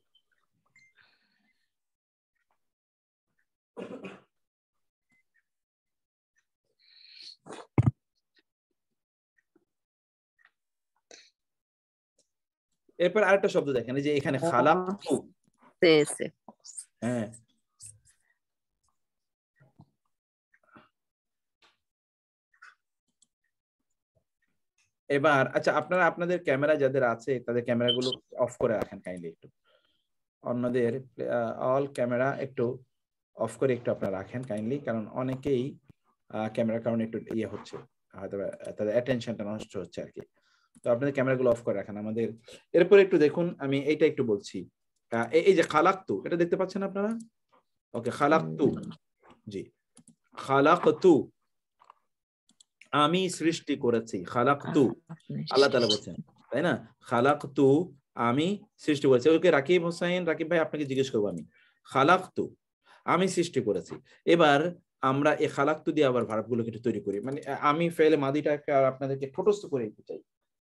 এরপর আরেকটা শব্দ দেখেন, যে এখানে খালাকতু। হ্যাঁ এবার আচ্ছা, আপনারা আপনাদের ক্যামেরা যাদের আছে তাদের ক্যামেরাগুলো অফ করে রাখেন কাইন্ডলি একটু। অন্যদের অল ক্যামেরা একটু অফ করে একটু আপনারা রাখেন কাইন্ডলি, কারণ অনেকেই ক্যামেরার কারণে একটু ইয়ে হচ্ছে, হয়তো তাদের অ্যাটেনশনটা নষ্ট হচ্ছে আর কি। তো আপনাদের ক্যামেরাগুলো অফ করে রাখেন আমাদের। এরপরে একটু দেখুন, আমি এইটা একটু বলছি। এই যে খালাকতু, এটা দেখতে পাচ্ছেন আপনারা? ওকে, খালাকতু, জি খালাকতু আমি সৃষ্টি করেছি। খালাকতু আল্লাহ তাআলা বলছেন, তাই না? খালাকতু আমি সৃষ্টি করেছি। ওকে রাকিব হোসেন, রাকিব ভাই আপনাকে জিজ্ঞেস করবো আমি, খালাকতু আমি সৃষ্টি করেছি। এবার আমরা এই খালাকতু দিয়ে আবার ভার্বগুলোকে একটু তৈরি করি। মানে আমি ফেলে মাদিটাকে আপনাদেরকে ঠোঁটস্থ করে দিতে চাই,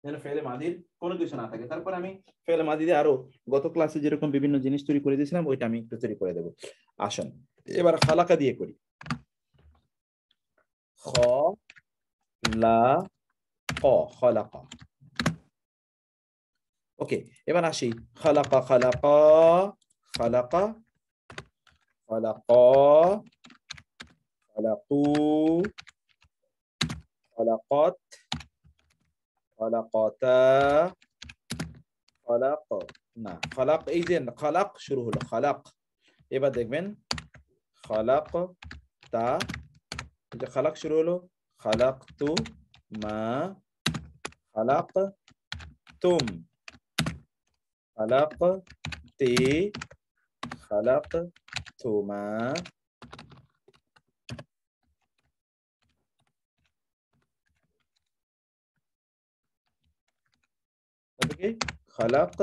যেন ফেলে মাদির কোনো কিছু না থাকে। তারপর আমি ফেলে মাদি দিয়ে আরো গত ক্লাসে যেরকম বিভিন্ন জিনিস তৈরি করে দিয়েছিলাম, ওইটা আমি একটু তৈরি করে দেবো। আসেন এবার খালাকা দিয়ে করি। খ লা ক খালাকা। ওকে, এবার আসি খালাকা খালাকা খালাকা খালাকা খালাকু খালাকাত খালাকাতা খালাক না খালাক। এই যে খালাক শুরু হলো খালাক, এবার দেখবেন খালাক তা, এই যে খালাক শুরু হলো খালাক তু মা খালাক তুম খালাক তে খালাক তুমা কি খালাক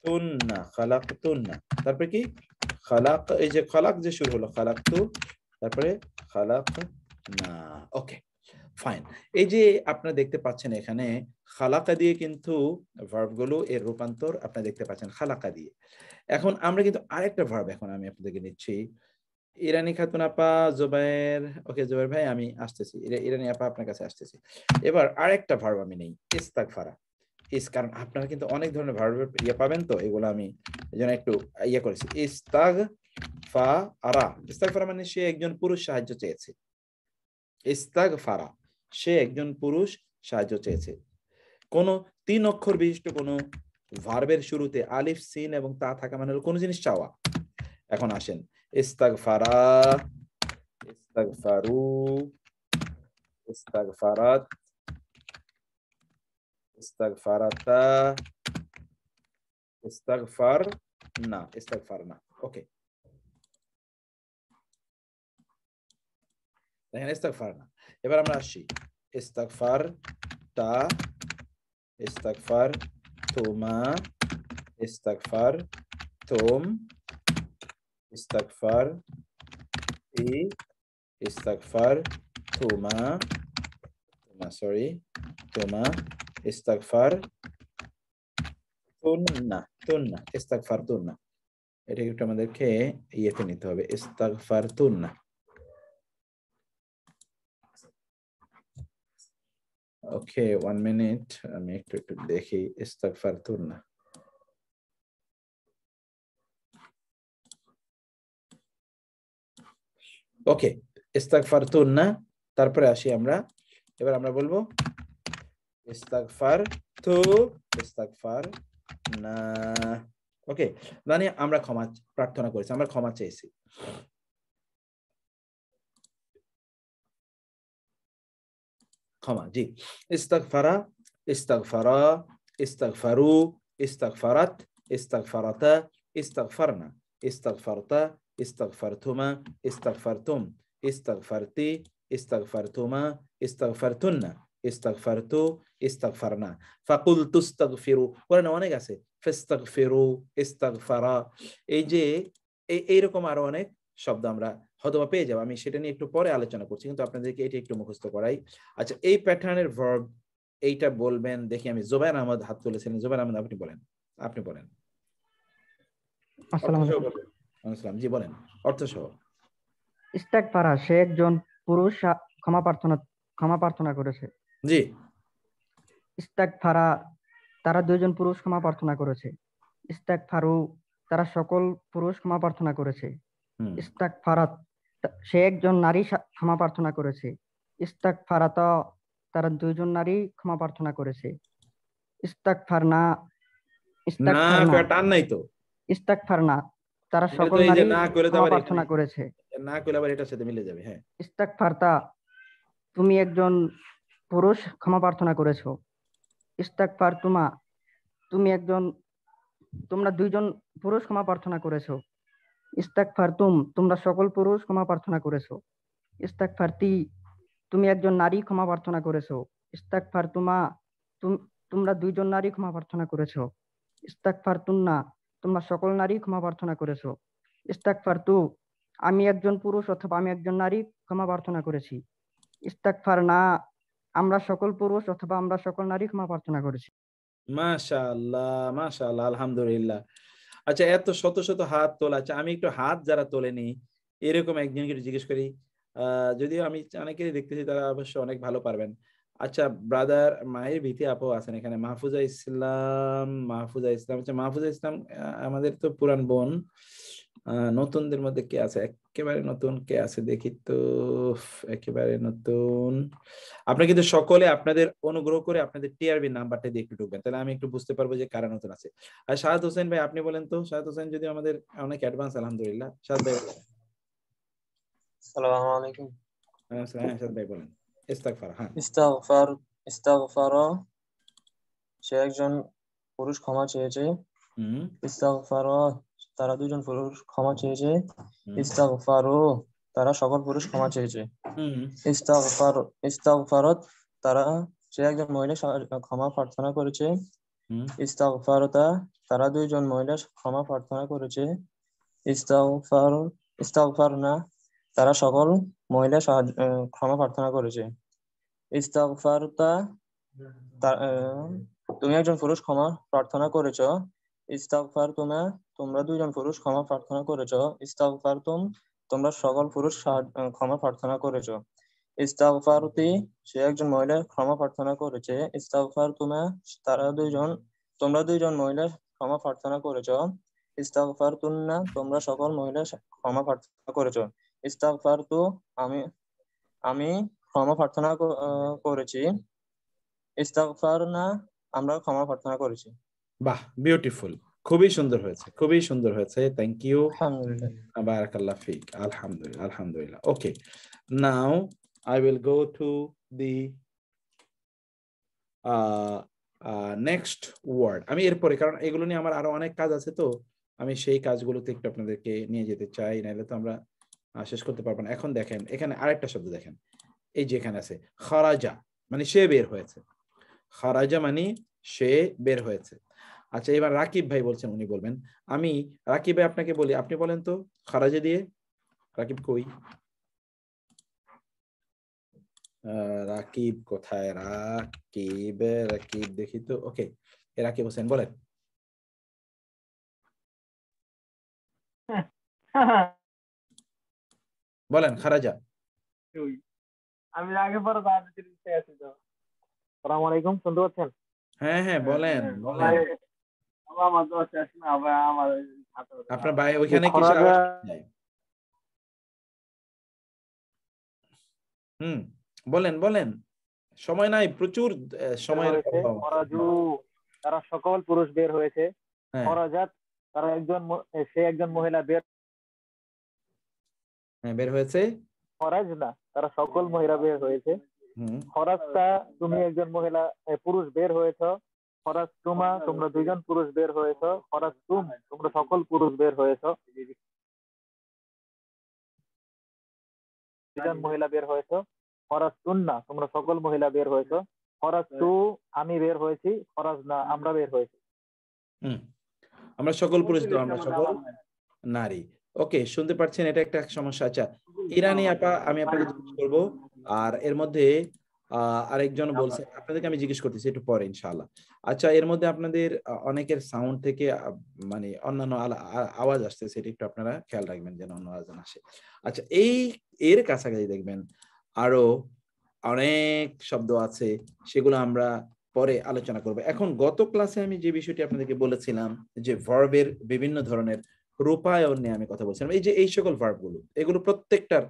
তুন্না খালাক তুন্না। তারপরে কি খালাক, এই যে খালাক যে শুরু হলো খালাক তু, তারপরে খালাক না। Okay fine. এই যে আপনারা দেখতে পাচ্ছেন এখানে খালাকা দিয়ে কিন্তু ভার্বগুলো এর রূপান্তর আপনারা দেখতে পাচ্ছেন খালাকা দিয়ে। এখন আমরা কিন্তু আরেকটা ভার্ব এখন আমি আপনাদেরকে নিচ্ছি। ইরানি খাতুন আপা, জুবাইর, ওকে জুবাইর ভাই আমি আসতেছি, ইরানি আপা আপনার কাছে আসতেছি। এবার আরেকটা ভার্ব আমি নেই, ইস্তাগফারা। কারণ আপনারা কিন্তু অনেক ধরনের ভার্বের ইয়ে পাবেন, তো এগুলো আমি এই জন্য একটু ইয়ে করেছি। ইস্তাগফারা, ইস্তাগফারা মানে সে একজন পুরুষ সাহায্য চেয়েছে। ইস্তাগফারা সে একজন পুরুষ সাহায্য চেয়েছে। কোন 3 অক্ষর বিশিষ্ট কোন ভার্বের শুরুতে আলিফ সিন এবং তা থাকা মানে হলো কোন জিনিস চাওয়া। এখন আসেন ইস্তাগফারা, ইস্তাগফারু, ইস্তাগফারাত, ইস্তাগফারাতা, ইস্তাগফার না, ইস্তাগফার না। ওকে, দেখেন ইস্তাগফার না। এবার আমরা আসি ইস্তাগফারতা, ইস্তাগফারতুমা, ইস্তাগফারতুম, ইস্তাগফারতি, ইস্তাগফারতুমা, সরি তুমা, ইস্তাগফারতুন্না, তুন্না, ইস্তাগফারতুন্না। এটা একটু আমাদেরকে ইয়েতে নিতে হবে, ইস্তাগফারতুন্না। ওকে, 1 মিনিট, আমি একটু দেখি। ইস্তাগফারতুন্না, ওকে, ইস্তাগফারতুন্না। তারপরে আসি আমরা, এবার আমরা বলবো ইস্তাগফারতু, ইস্তাগফারনা। ওকে, মানে আমরা ক্ষমা প্রার্থনা করেছি, আমরা ক্ষমা চেয়েছি। ক্ষমা, জি। ইস্তাগফারা, ইস্তাগফারা, ইস্তাগফারু, ইস্তাগফারাত, ইস্তাগফারাতা, ইস্তাগফারনা, ইস্তাগফারতা, ইস্তাগফারতুমা, ইস্তাগফারতুম, ইস্তাগফারতি, ইস্তাগফারতুমা, ইস্তাগফারতুন্না, ইস্তাগফারতু, ইস্তাগফারনা। ফাকুলতু ইস্তাগফিরু, কোরআনে অনেক আছে, ফাস্তাগফিরু, ইস্তাগফারা। এই যে এইরকম আরো অনেক শব্দ আমরা হয়তো পেয়ে যাবো, আমি সেটা নিয়ে একটু পরে আলোচনা করছি, কিন্তু আপনাদেরকে এটা একটু মুখস্থ করাই। আচ্ছা, এই প্যাটার্নের ভার্ব এইটা বলবেন দেখি। আমি জুবায়ের আহমদ হাত তুলেছেন, জুবায়ের আহমদ আপনি বলেন, আপনি বলেন। আসসালামু আলাইকুম। আসসালাম, জি বলেন, অর্থ সহ। ইস্তাগফারা, সে একজন পুরুষ ক্ষমা প্রার্থনা করেছে। জি। ইস্তাগফারা, তারা দুইজন পুরুষ ক্ষমা প্রার্থনা করেছে। ইস্তাগফারু, তারা সকল পুরুষ ক্ষমা প্রার্থনা করেছে। ইস্তাগফারাত, সে একজন নারী ক্ষমা প্রার্থনা করেছে। ইস্তাগফারাত, তারা দুইজন নারী ক্ষমা প্রার্থনা করেছে। ইস্তাগফারনা, টান নাই তো, ইস্তাগফারনা, তারা সকল নারী ক্ষমা প্রার্থনা করেছে। না কইলে আবার এটার সাথে মিলে যাবে। হ্যাঁ। ইস্তাগফারতা, তুমি একজন পুরুষ ক্ষমা প্রার্থনা করেছো। ইস্তাগফারতুমা, তোমরা দুইজন পুরুষ ক্ষমা প্রার্থনা করেছো। ইস্তাগফারতুম, তোমরা সকল পুরুষ ক্ষমা প্রার্থনা করেছো। ইস্তাগফারতি, তুমি একজন নারী ক্ষমা প্রার্থনা করেছো। ইস্তাগফারতুমা, তোমরা দুইজন নারী ক্ষমা প্রার্থনা করেছো। ইস্তাগফারতুন্না, তোমরা সকল নারী ক্ষমা প্রার্থনা করেছো। ইস্তাগফারতু, আমি একজন পুরুষ অথবা আমি একজন নারী ক্ষমা প্রার্থনা করেছি। ইস্তাগফারনা, আমরা সকল পুরুষ অথবা আমরা সকল নারী ক্ষমা প্রার্থনা করেছি। মাশাআল্লাহ, মাশাআল্লাহ, আলহামদুলিল্লাহ। আচ্ছা, এত শত শত হাত তোলা। আচ্ছা, আমি একটু হাত যারা তোলেনি এরকম একজনকে জিজ্ঞেস করি, যদিও আমি অনেকেরই দেখতেছি তারা অবশ্য অনেক ভালো পারবেন। আচ্ছা, ব্রাদার মায়ের ভীতি আপু আছেন এখানে, মাহফুজা ইসলাম, মাহফুজা ইসলাম। আচ্ছা, মাহফুজা ইসলাম আমাদের তো পুরান বোন। নতুনদের মধ্যে কে আছে, একেবারে নতুন কে আছে দেখি তো, একেবারে নতুন। আপনি কিন্তু সকলে আপনাদের অনুগ্রহ করে আপনাদের টিআরবি নাম্বারটা দিয়ে একটু ঢুকবেন, তাহলে আমি একটু বুঝতে পারবো যে কারা নতুন আছে। আর শাহাদ হোসেন ভাই আপনি বলেন তো, শাহাদ হোসেন যদি আমাদের অনেক অ্যাডভান্স, আলহামদুলিল্লাহ। শাহাদ ভাই, আসসালামু আলাইকুম। হ্যাঁ শাহাদ ভাই বলেন। ইস্তাগফার, হ্যাঁ। ইস্তাগফারা, সে একজন পুরুষ ক্ষমা চেয়েছে। ইস্তাগফারা, তারা দুজন পুরুষ ক্ষমা চেয়েছে। ইস্তাগফারু, তারা সকল পুরুষ ক্ষমা চেয়েছে। ইস্তাগফারাত, সে একজন মহিলা ক্ষমা প্রার্থনা করেছে। ইস্তাগফারাতা, তারা দুইজন মহিলা ক্ষমা প্রার্থনা করেছে। ইস্তাগফারনা, তারা সকল মহিলা ক্ষমা প্রার্থনা করেছে। ইস্তাগফারতা, তুমি একজন পুরুষ ক্ষমা প্রার্থনা করেছ। ইস্তাগফারতুমা, তোমরা দুইজন পুরুষ ক্ষমা প্রার্থনা করেছ। ইস্তাগফারতুম, তোমরা সকল পুরুষ ক্ষমা প্রার্থনা করেছ। ইস্তাগফারতি, সে একজন মহিলা ক্ষমা প্রার্থনা করেছে। ইস্তাগফারতুমা, তোমরা দুইজন মহিলা ক্ষমা প্রার্থনা করেছ। ইস্তাগফারতুন্না, তোমরা সকল মহিলা ক্ষমা প্রার্থনা করেছ। ইস্তাগফারতু, আমি ক্ষমা প্রার্থনা করেছি। ইস্তাগফারনা, আমরা ক্ষমা প্রার্থনা করেছি। বাহ, বিউটিফুল, খুবই সুন্দর হয়েছে, খুবই সুন্দর হয়েছে। থ্যাংক ইউ, আলহামদুলিল্লাহ, বারাকাল্লাহ ফিক, আলহামদুলিল্লাহ, আলহামদুলিল্লাহ। ওকে, নাও I will go to the next word. আমি এরপরে, কারণ এগুলো নিয়ে আমার আরো অনেক কাজ আছে, তো আমি সেই কাজগুলোতে একটু আপনাদেরকে নিয়ে যেতে চাই, নাহলে তো আমরা শেষ করতে পারবো না। এখন দেখেন, এখানে আরেকটা শব্দ দেখেন, এই যে এখানে আছে খারাজা। মানে সে বের হয়েছে, খারাজা মানে সে বের হয়েছে। আচ্ছা, এবার রাকিব ভাই বলছেন, উনি বলবেন। আমি রাকিব ভাই আপনাকে বলি, আপনি বলেন তো খারাজা দিয়ে। রাকিব কই? রাকিব কোথায়? রাকিব রাকিব দেখি তো। ওকে, রাকিব হোসেন বলেন। বলেন খারাজা। আমি আগে পরে আছি তো। আসসালামু আলাইকুম, শুনতে পাচ্ছেন? হ্যাঁ হ্যাঁ বলেন বলেন। আপনার ভাই ওইখানে কিসের আওয়াজ যায়? বলেন বলেন, সময় নাই, প্রচুর সময়ের অভাব। তারা সকল পুরুষ বের হয়েছে। খরাজাত তারা সে একজন মহিলা বের বের হয়েছে। খরাজ না, তারা সকল মহিলা বের হয়েছে। খরাজটা তুমি একজন মহিলা পুরুষ বের হয়েছ। খরাজ তুমা তোমরা দুইজন পুরুষ বের হয়েছ। খরাজ তুম তোমরা সকল পুরুষ বের হয়েছ। দুইজন মহিলা বের হয়েছ। খরাজ তুন্না তোমরা সকল মহিলা বের হয়েছ। খরাজ তু আমি বের হয়েছি। খরাজ না আমরা বের হয়েছি। আমরা সকল পুরুষ তো আমরা সকল নারী। ওকে, শুনতে পাচ্ছেন, এটা একটা সমস্যা। আচ্ছা ইরানি আপা, আমি আপনাকে জিজ্ঞেস করবো, আর এর মধ্যে আরেকজন বলছে, আপনাদেরকে আমি জিজ্ঞেস করতেছি একটু পরে ইনশাআল্লাহ। আচ্ছা, এর মধ্যে আপনাদের অনেকের সাউন্ড থেকে মানে অন্যান্য আওয়াজ আসছে, সেটা একটু আপনারা খেয়াল রাখবেন যেন অন্য আওয়াজ না আসে। আচ্ছা, এর কাছাকাছি দেখবেন আরো অনেক শব্দ আছে, সেগুলো আমরা পরে আলোচনা করব। এখন গত ক্লাসে আমি যে বিষয়টি আপনাদেরকে বলেছিলাম যে ভার্বের বিভিন্ন ধরনের রূপায়ণ নিয়ে আমি কথা বলছিলাম। এই যে এই সকল ভার্বগুলো, এগুলো প্রত্যেকটার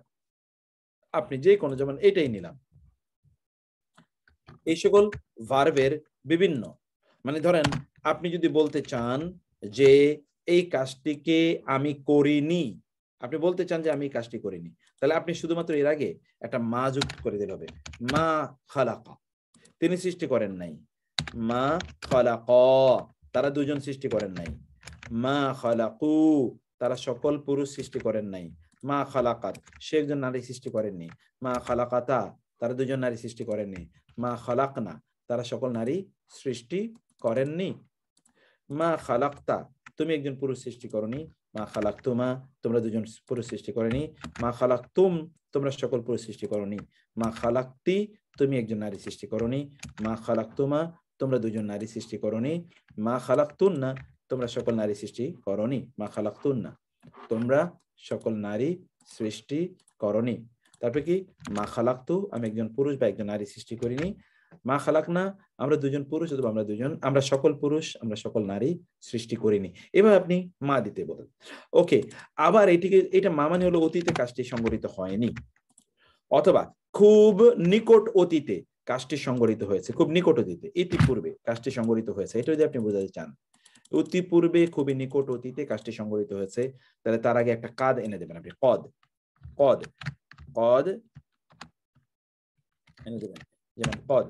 আপনি যে কোনো, যেমন এটাই নিলাম, এই সকল ভার্বের বিভিন্ন, মানে ধরেন আপনি যদি বলতে চান যে এই কাজটিকে আমি করিনি, আপনি বলতে চান যে আমি এই কাজটি করিনি, তাহলে আপনি শুধুমাত্র এর আগে একটা মা যুক্ত করে দিতে হবে। মা খালাকা, তিনি সৃষ্টি করেন নাই। মা খালাকা, তারা দুজন সৃষ্টি করেন নাই। মা খালাকু, তারা সকল পুরুষ সৃষ্টি করেন নাই। মা খালাকাত, সে একজন নারী সৃষ্টি করেননি। মা খালাকাতা, তারা দুজন নারী সৃষ্টি করেননি। মা খালাকনা, তারা সকল নারী সৃষ্টি করেননি। মা খালাকতা, তুমি একজন পুরুষ সৃষ্টি করনি। মা খালাকতুমা, তোমরা দুজন পুরুষ সৃষ্টি করেনি। মা খালাকতুম, তোমরা সকল পুরুষ সৃষ্টি করনি। মা খালাকতি, তুমি একজন নারী সৃষ্টি করনি। মা খালাকতুমা, তোমরা দুজন নারী সৃষ্টি করনি। মা খালাকতুন্না, তোমরা সকল নারী সৃষ্টি করনি। মা খালাকতুন্না, তোমরা সকল নারী সৃষ্টি করনি। তারপরে কি? মা খালাকতু, আমি একজন পুরুষ বা একজন নারী সৃষ্টি করিনি। মা খালাকনা, আমরা দুজন পুরুষ অথবা আমরা সকল পুরুষ, আমরা সকল নারী সৃষ্টি করিনি। এবার আপনি মা দিতে বলেন। ওকে, আবার এটা মা মানে হলো অতীতে কাজটি সংঘটিত হয়নি, অথবা খুব নিকট অতীতে কাজটি সংঘটিত হয়েছে। খুব নিকট অতীতে, ইতিপূর্বে কাজটি সংঘটিত হয়েছে, এটা যদি আপনি বোঝাতে চান। অতিপূর্বে, খুবই নিকট অতীতে কাজটি সংঘটিত হয়েছে, তাহলে তার আগে একটা কাদ এনে দেবেন আপনি। কদ কদ কদ এনে দেবেন, যেমন কদ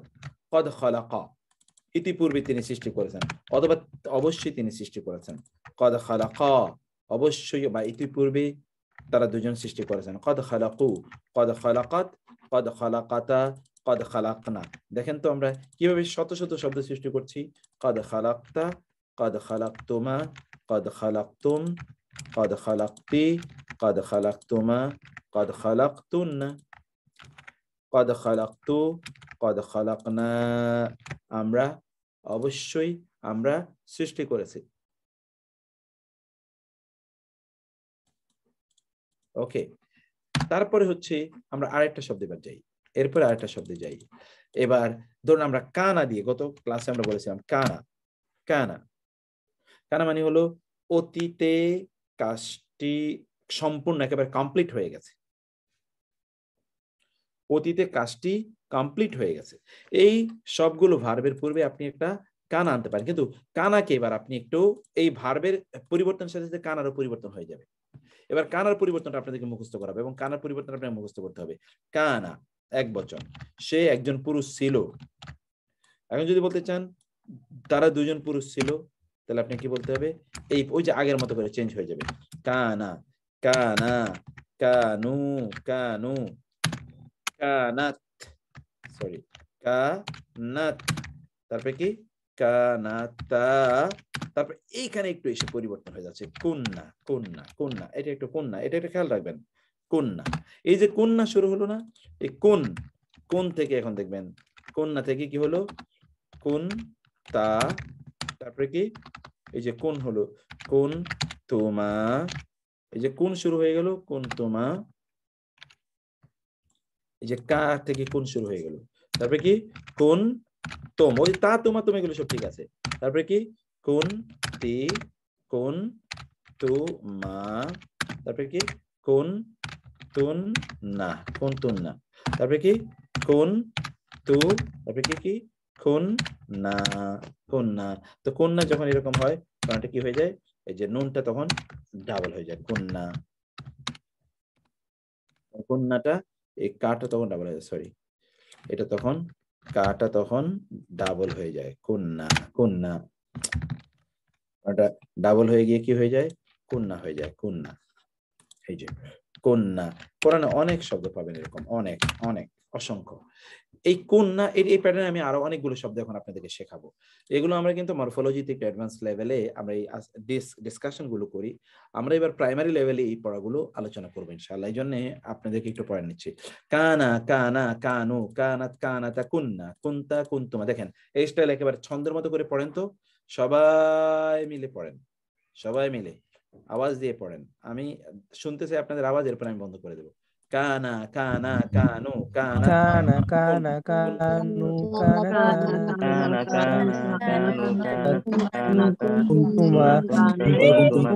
কদ খালাকা, ইতিপূর্বে তিনি সৃষ্টি করেছেন, অথবা অবশ্যই তিনি সৃষ্টি করেছেন। কদ খালাকা, অবশ্যই বা ইতিপূর্বে তারা দুজন সৃষ্টি করেছেন। কদ খালাকু, কদ খালাকাত, কদ খালাকাতা, কদ খালাকনা। দেখেন তো আমরা কিভাবে শত শত শব্দ সৃষ্টি করছি। কদ খালাকতা, কদ খালাকতুমা, কদ খালাকতুম, কদ খালাকতি, কদ খালাকতুমা, কদ খালাকতুন্না, কদ খালাকতু, কদ খালাকনা। আমরা অবশ্যই আমরা সৃষ্টি করেছি। ওকে, তারপরে হচ্ছে আমরা আরেকটা শব্দে এবার যাই, এরপরে আরেকটা শব্দে যাই। এবার ধরুন আমরা কানা দিয়ে, গত ক্লাসে আমরা বলেছিলাম কানা। কানা কানা মানে হলো অতীতে কাজটি সম্পূর্ণ একেবারে কমপ্লিট হয়ে গেছে। অতীতে কাজটি কমপ্লিট হয়ে গেছে। এই সবগুলো ভার্বের পূর্বে আপনি একটা কানা আনতে পারেন, কিন্তু কানাকে এবার আপনি একটু এই ভার্বের পরিবর্তনের সাথে সাথে কানারও পরিবর্তন হয়ে যাবে। এবার কানার পরিবর্তনটা আপনাদেরকে মুখস্থ করাবে, এবং কানার পরিবর্তন আপনাকে মুখস্থ করতে হবে। কানা এক বচন, সে একজন পুরুষ ছিল। এখন যদি বলতে চান তারা দুজন পুরুষ ছিল, তাহলে আপনি কি বলতে হবে? এই ওই যে আগের মতো করে চেঞ্জ হয়ে যাবে। কানা কানা, কানু কানু, কানাত, সরি কানাত, তারপরে কি কানাতা, তারপর এইখানে একটু এসে পরিবর্তন হয়ে যাচ্ছে কুন্না কুন্না কুন্না, এটা একটু কুন্না, এটা একটু খেয়াল রাখবেন কুন্না। এই যে কুন্না শুরু হলো না, এই কোন কোন থেকে এখন দেখবেন কুন্না থেকে কি হলো কুন তা, তারপরে কি এই যে কোন হলো কোন তোমা, এই যে কোন শুরু হয়ে গেল কোন তোমা, এই যে কা থেকে কোন শুরু হয়ে গেল, তারপরে কি কোন তোম, ওই তা তোমা তুমি এগুলো সব ঠিক আছে, তারপরে কি কোন তি কোন তু মা, তারপরে কি কোন তুন না কোন তুন না, তারপরে কি কোন তু, তারপরে কি কোন না কোন না। তো কোন না যখন এরকম হয় তখন এটা কি হয়ে যায়, এই যে নুনটা তখন ডাবল হয়ে যায় কন্যা, কন্যাটা এই কাটা তখন ডাবল হয়ে যায়, সরি এটা তখন কাটা তখন ডাবল হয়ে যায় কন্যা কন্যা, ওটা ডাবল হয়ে গিয়ে কি হয়ে যায় কন্যা হয়ে যায় কন্যা। এই যে কন্যা, কোরআনে অনেক শব্দ পাবেন এরকম, অনেক অনেক অসংখ্য। এই কন্যা এই প্যাটার্নে আমি আরো অনেকগুলো শব্দ এখন আপনাদেরকে শেখাবো। এগুলো আমরা কিন্তু মরফোলজিতে একটু অ্যাডভান্স লেভেলে আমরা এই ডিসকাশন গুলো করি। আমরা এবার প্রাইমারি লেভেলে এই পড়াগুলো আলোচনা করবো ইনশাআল্লাহ। এই জন্য আপনাদেরকে একটু পড়া নিচ্ছি। কানা কানা কানু কানাত কানাতা কুন্না কুন্তা কুন্তুমা। দেখেন এই স্টাইল একেবারে ছন্দের মতো করে পড়েন তো, সবাই মিলে পড়েন, সবাই মিলে আওয়াজ দিয়ে পড়েন। আমি শুনতে চাই আপনাদের আওয়াজ, এরপর আমি বন্ধ করে দেবো। কানা কানা কানু কানা কানা কানা কানু কানা কানা কানা কানু কানা কানা কুন্তুমা কুন্তুমা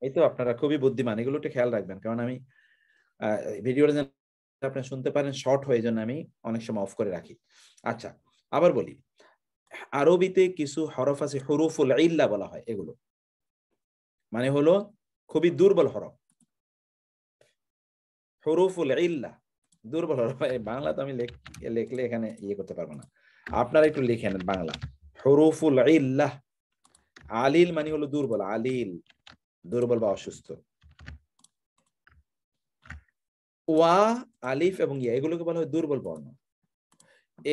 এই তো আপনারা খুবই বুদ্ধিমান, এগুলো একটু খেয়াল রাখবেন, কারণ আমি ভিডিওটা যেন আপনি শুনতে পারেন শর্ট হয়ে, জন্য আমি অনেক সময় অফ করে রাখি। আচ্ছা আবার বলি, আরবিতে কিছু হরফ আছে হুরুফুল ইল্লা বলা হয়, এগুলো মানে হলো খুবই দুর্বল হরফ, হুরুফুল ইল্লা দুর্বল হরফ। বাংলা তো আমি লিখলে এখানে ইয়ে করতে পারবো না, আপনারা একটু লিখেন বাংলা। হুরুফুল ইল্লা, আলিল মানে হলো দুর্বল, আলিল দুর্বল বা অসুস্থ। ওয়া আলিফ এবং ইয়া এগুলোকে বলা হয় দুর্বল বর্ণ।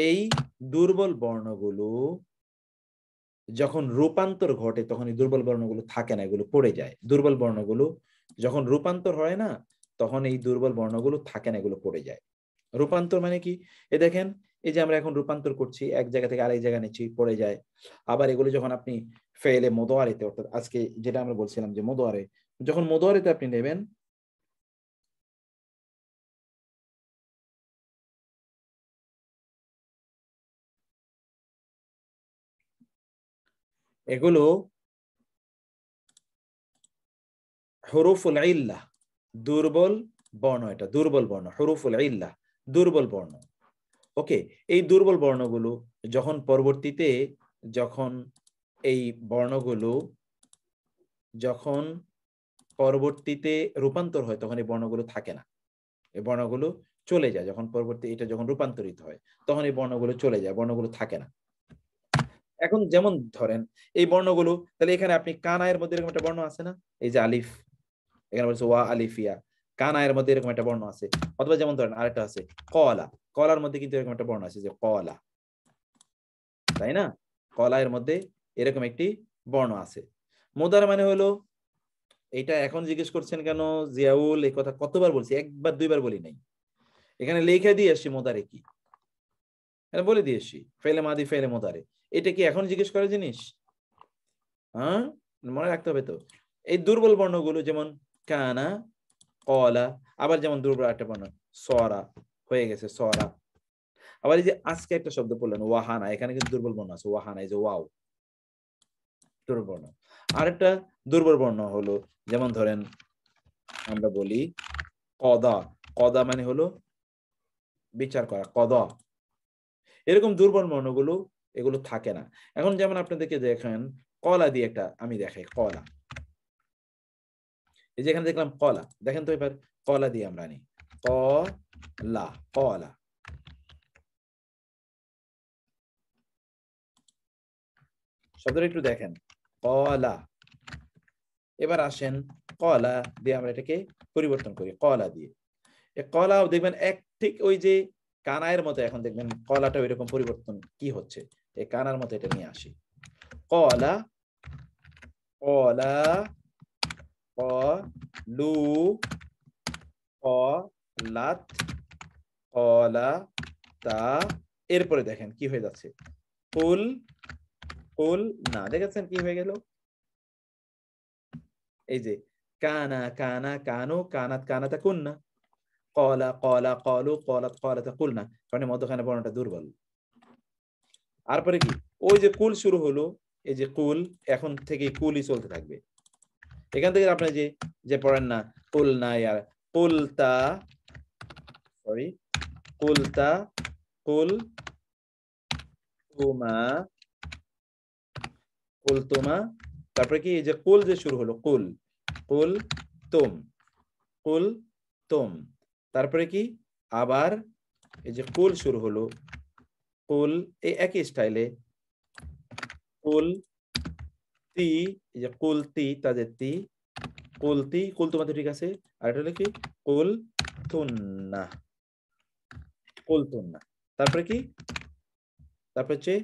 এই দুর্বল বর্ণগুলো যখন রূপান্তর ঘটে তখন এই দুর্বল বর্ণগুলো থাকে না, এগুলো পড়ে যায়। দুর্বল বর্ণগুলো যখন রূপান্তর হয় না তখন এই দুর্বল বর্ণগুলো থাকে না, এগুলো পড়ে যায়। রূপান্তর মানে কি, এ দেখেন এই যে আমরা এখন রূপান্তর করছি, এক জায়গা থেকে আরেক জায়গা নিচ্ছি, পড়ে যায়। আবার এগুলো যখন আপনি ফেলে মুদারিতে, অর্থাৎ আজকে যেটা আমরা বলছিলাম যে মুদারে, যখন মুদারিতে আপনি নেবেন এগুলো হুরুফুল ইল্লাহ দুর্বল বর্ণ, এটা দুর্বল বর্ণ, হুরুফুল ইল্লাহ দুর্বল বর্ণ। ওকে, এই দুর্বল বর্ণগুলো যখন পরবর্তীতে যখন এই বর্ণগুলো যখন পরবর্তীতে রূপান্তর হয় তখন এই বর্ণগুলো থাকে না, এই বর্ণগুলো চলে যায়। যখন পরবর্তী এটা যখন রূপান্তরিত হয় তখন এই বর্ণগুলো চলে যায়, বর্ণগুলো থাকে না। এখন যেমন ধরেন এই বর্ণগুলো, তাহলে এখানে আপনি কানায়ের মধ্যে এরকম একটা বর্ণ আছে না, এই যে আলিফ, এখানে বলছে ওয়া আলিফিয়া, কানায়ের মধ্যে এরকম একটা বর্ণ আছে। অথবা যেমন ধরেন আরেকটা আছে কলা, কলার মধ্যে কিন্তু এরকম একটা বর্ণ আছে যে কলা, তাই না? কলায়ের মধ্যে এরকম একটি বর্ণ আছে। মুদার মানে হলো, এটা এখন জিজ্ঞেস করছেন কেন জিয়াউল, এই কথা কতবার বলছি, একবার দুইবার বলি নাই, এখানে লেখা দিয়ে আসছি মুদারে কি, বলে দিয়ে আসছি ফেলে মাদি ফেলে মুদারে, এটা কি এখন জিজ্ঞেস করার জিনিস? হ্যাঁ, মনে রাখতে হবে তো। এই দুর্বল বর্ণগুলো যেমন কানা কলা, আবার যেমন দুর্বল একটা বর্ণ সরা হয়ে গেছে সরা। আবার এই যে আজকে একটা শব্দ বললেন ওয়াহানা, এখানে কিন্তু দুর্বল বর্ণ আছে ওয়াহানা, এই যে ওয়াও দুর্বল বর্ণ। আরেকটা দুর্বল বর্ণ হলো যেমন ধরেন আমরা বলি কদা, কদা মানে হলো বিচার করা, কদা। এরকম দুর্বল বর্ণগুলো এগুলো থাকে না। এখন যেমন আপনাদেরকে দেখেন কলা দিয়ে একটা আমি দেখাই, কলা, এই যে এখানে দেখলাম কলা, দেখেন তো এবার কলা দিয়ে আমরা আনি কলা, কলা, শব্দটা একটু দেখেন কলা, এবার আসেন কলা দিয়ে আমরা এটাকে পরিবর্তন করি, কলা দিয়ে। কলাও দেখবেন এক ঠিক ওই যে কানায়ের মতো, এখন দেখবেন কলাটা ওইরকম পরিবর্তন কি হচ্ছে, এই কানার মতো এটা নিয়ে আসি। কলা, কলা, কলু, কলাত, কলাতা। এরপরে দেখেন কি হয়ে যাচ্ছে, কুল, কুল না। দেখেছেন কি হয়ে গেল? এই যে কানা, কানা, কানু, কানাত, কানাতা, কুন্না। কলা, কলা, কলু, কলাত, কলাতা, কুলনা। কারণ মধ্যখানে বর্ণটা দুর্বল। তারপরে কি, ওই যে কুল শুরু হলো, এই যে কুল, এখন থেকে কুলই চলতে থাকবে। এখান থেকে আপনি যে যে পড়েন না, কুলনা ইয়ার কুলতা, সরি কুলতা, কুল তুমা, কুল তুমা। তারপরে কি, এই যে কুল যে শুরু হলো, কুল, কুল তুম, কুল তুম। তারপরে কি, আবার এই যে কুল শুরু হলো, কুল, এই একই স্টাইলে কুল তি, এই যে কুলতি, তাদের তি, কুলতি, কুল তোমাদের ঠিক আছে। আর এটা হলো কি, কুল তুন্না, কুল তুন্না। তারপরে কি, তারপর হচ্ছে